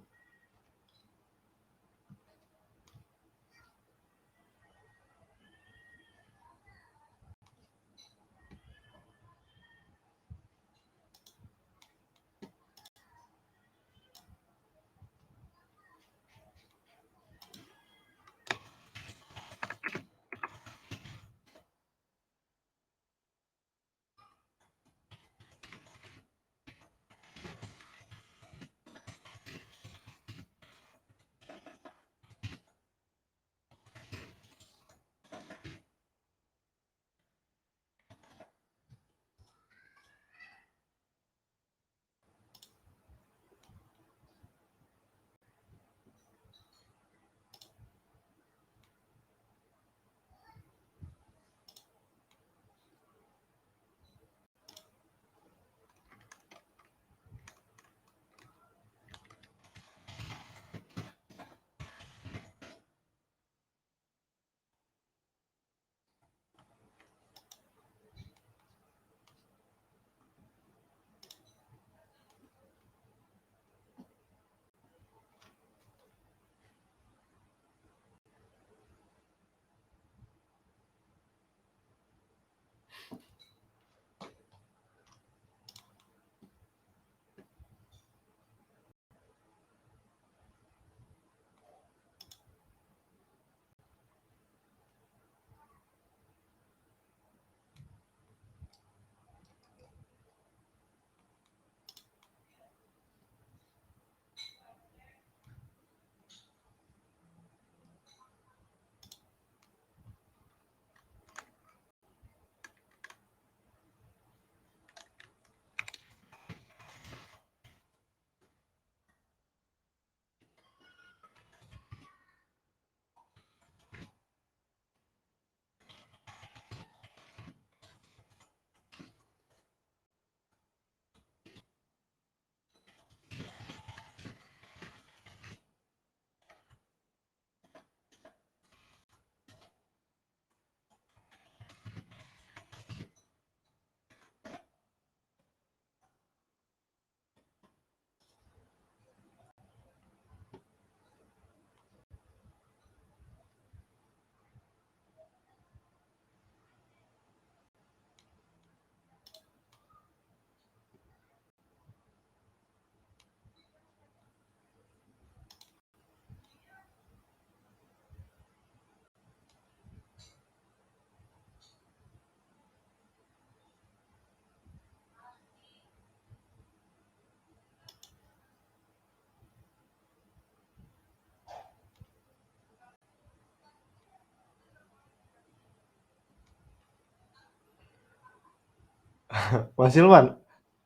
Mas Hilman,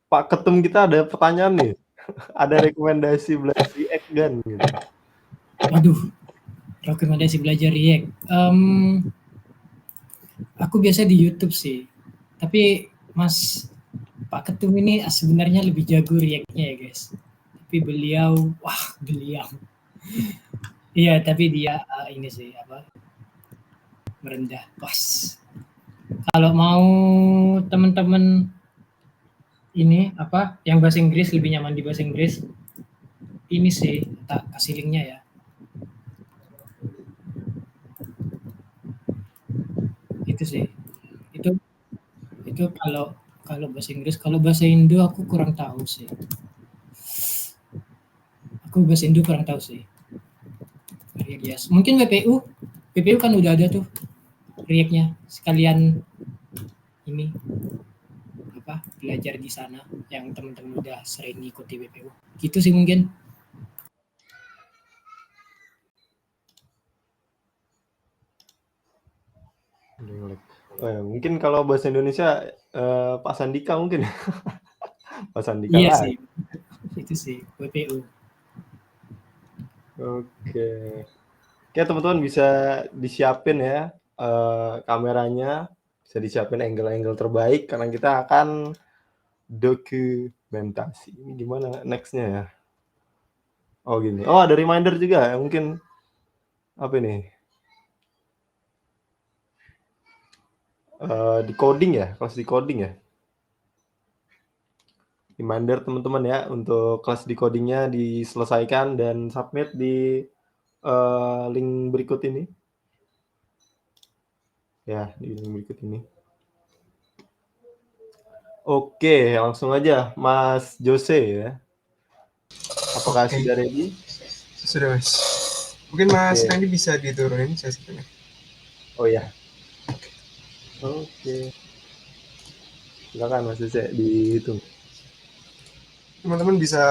Pak Ketum kita ada pertanyaan nih. Ada rekomendasi belajar React kan gitu? Waduh, rekomendasi belajar React. Aku biasa di YouTube sih. Tapi Mas Pak Ketum ini sebenarnya lebih jago React-nya ya guys. Tapi beliau. Iya, tapi dia ini sih apa merendah. Pas. Kalau mau teman-teman ini apa yang bahasa Inggris lebih nyaman di bahasa Inggris, ini sih tak kasih linknya ya. Itu sih. Itu kalau kalau bahasa Inggris, kalau bahasa Indo aku kurang tahu sih. Aku bahasa Indo kurang tahu sih. Yes. Mungkin WPU kan udah ada tuh React-nya. Sekalian ini apa belajar di sana yang teman-teman udah sering ikuti WPU. Gitu sih mungkin. Oh ya, mungkin kalau bahasa Indonesia Pak Sandika mungkin. Pak Sandika Iya lah. sih. Itu sih WPU. Oke. Oke teman-teman bisa disiapin ya kameranya, bisa disiapin angle-angle terbaik karena kita akan dokumentasi. Ini gimana next-nya ya? Oh gini. Oh ada reminder juga ya mungkin apa ini? Di coding ya, kelas di coding ya. Reminder teman-teman ya untuk kelas di codingnya diselesaikan dan submit di link berikut ini. Ya, di link berikut ini. Oke, langsung aja Mas Jose ya. Apakah Oke. sudah ready? Sudah Mas. Mungkin Mas Oke. Randy bisa diturunin saya sebenarnya. Oh ya. Oke. Silakan Mas Jose dihitung. Teman-teman bisa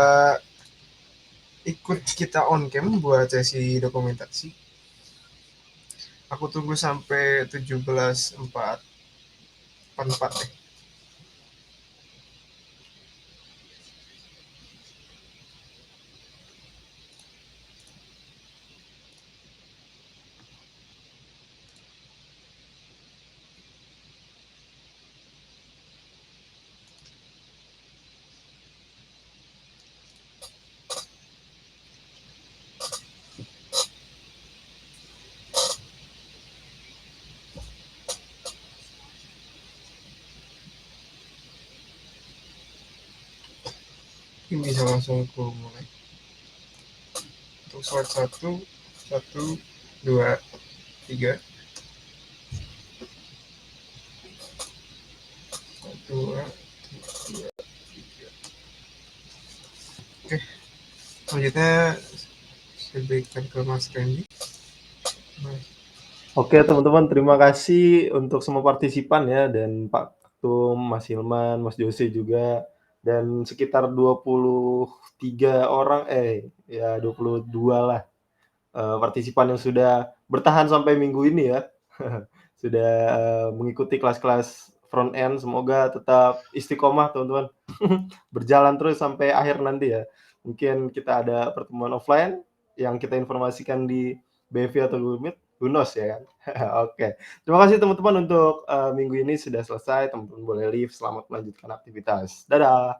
ikut kita on cam buat sesi dokumentasi. Aku tunggu sampai 17.44 deh. Ini bisa langsung ku mulai. Untuk slide 1, 2, 3. 2, 3. Oke. Selanjutnya saya berikan ke Mas Randy. Oke teman-teman, terima kasih untuk semua partisipan ya dan Pak Ketum, Mas Hilman, Mas Jose juga dan sekitar 23 orang ya 22 lah partisipan yang sudah bertahan sampai minggu ini ya. Sudah mengikuti kelas-kelas front end, semoga tetap istiqomah teman-teman. Berjalan terus sampai akhir nanti ya. Mungkin kita ada pertemuan offline yang kita informasikan di BV atau Google Meet, who knows ya kan. Oke. Terima kasih teman-teman untuk minggu ini sudah selesai, teman-teman boleh leave, selamat melanjutkan aktivitas. Dadah.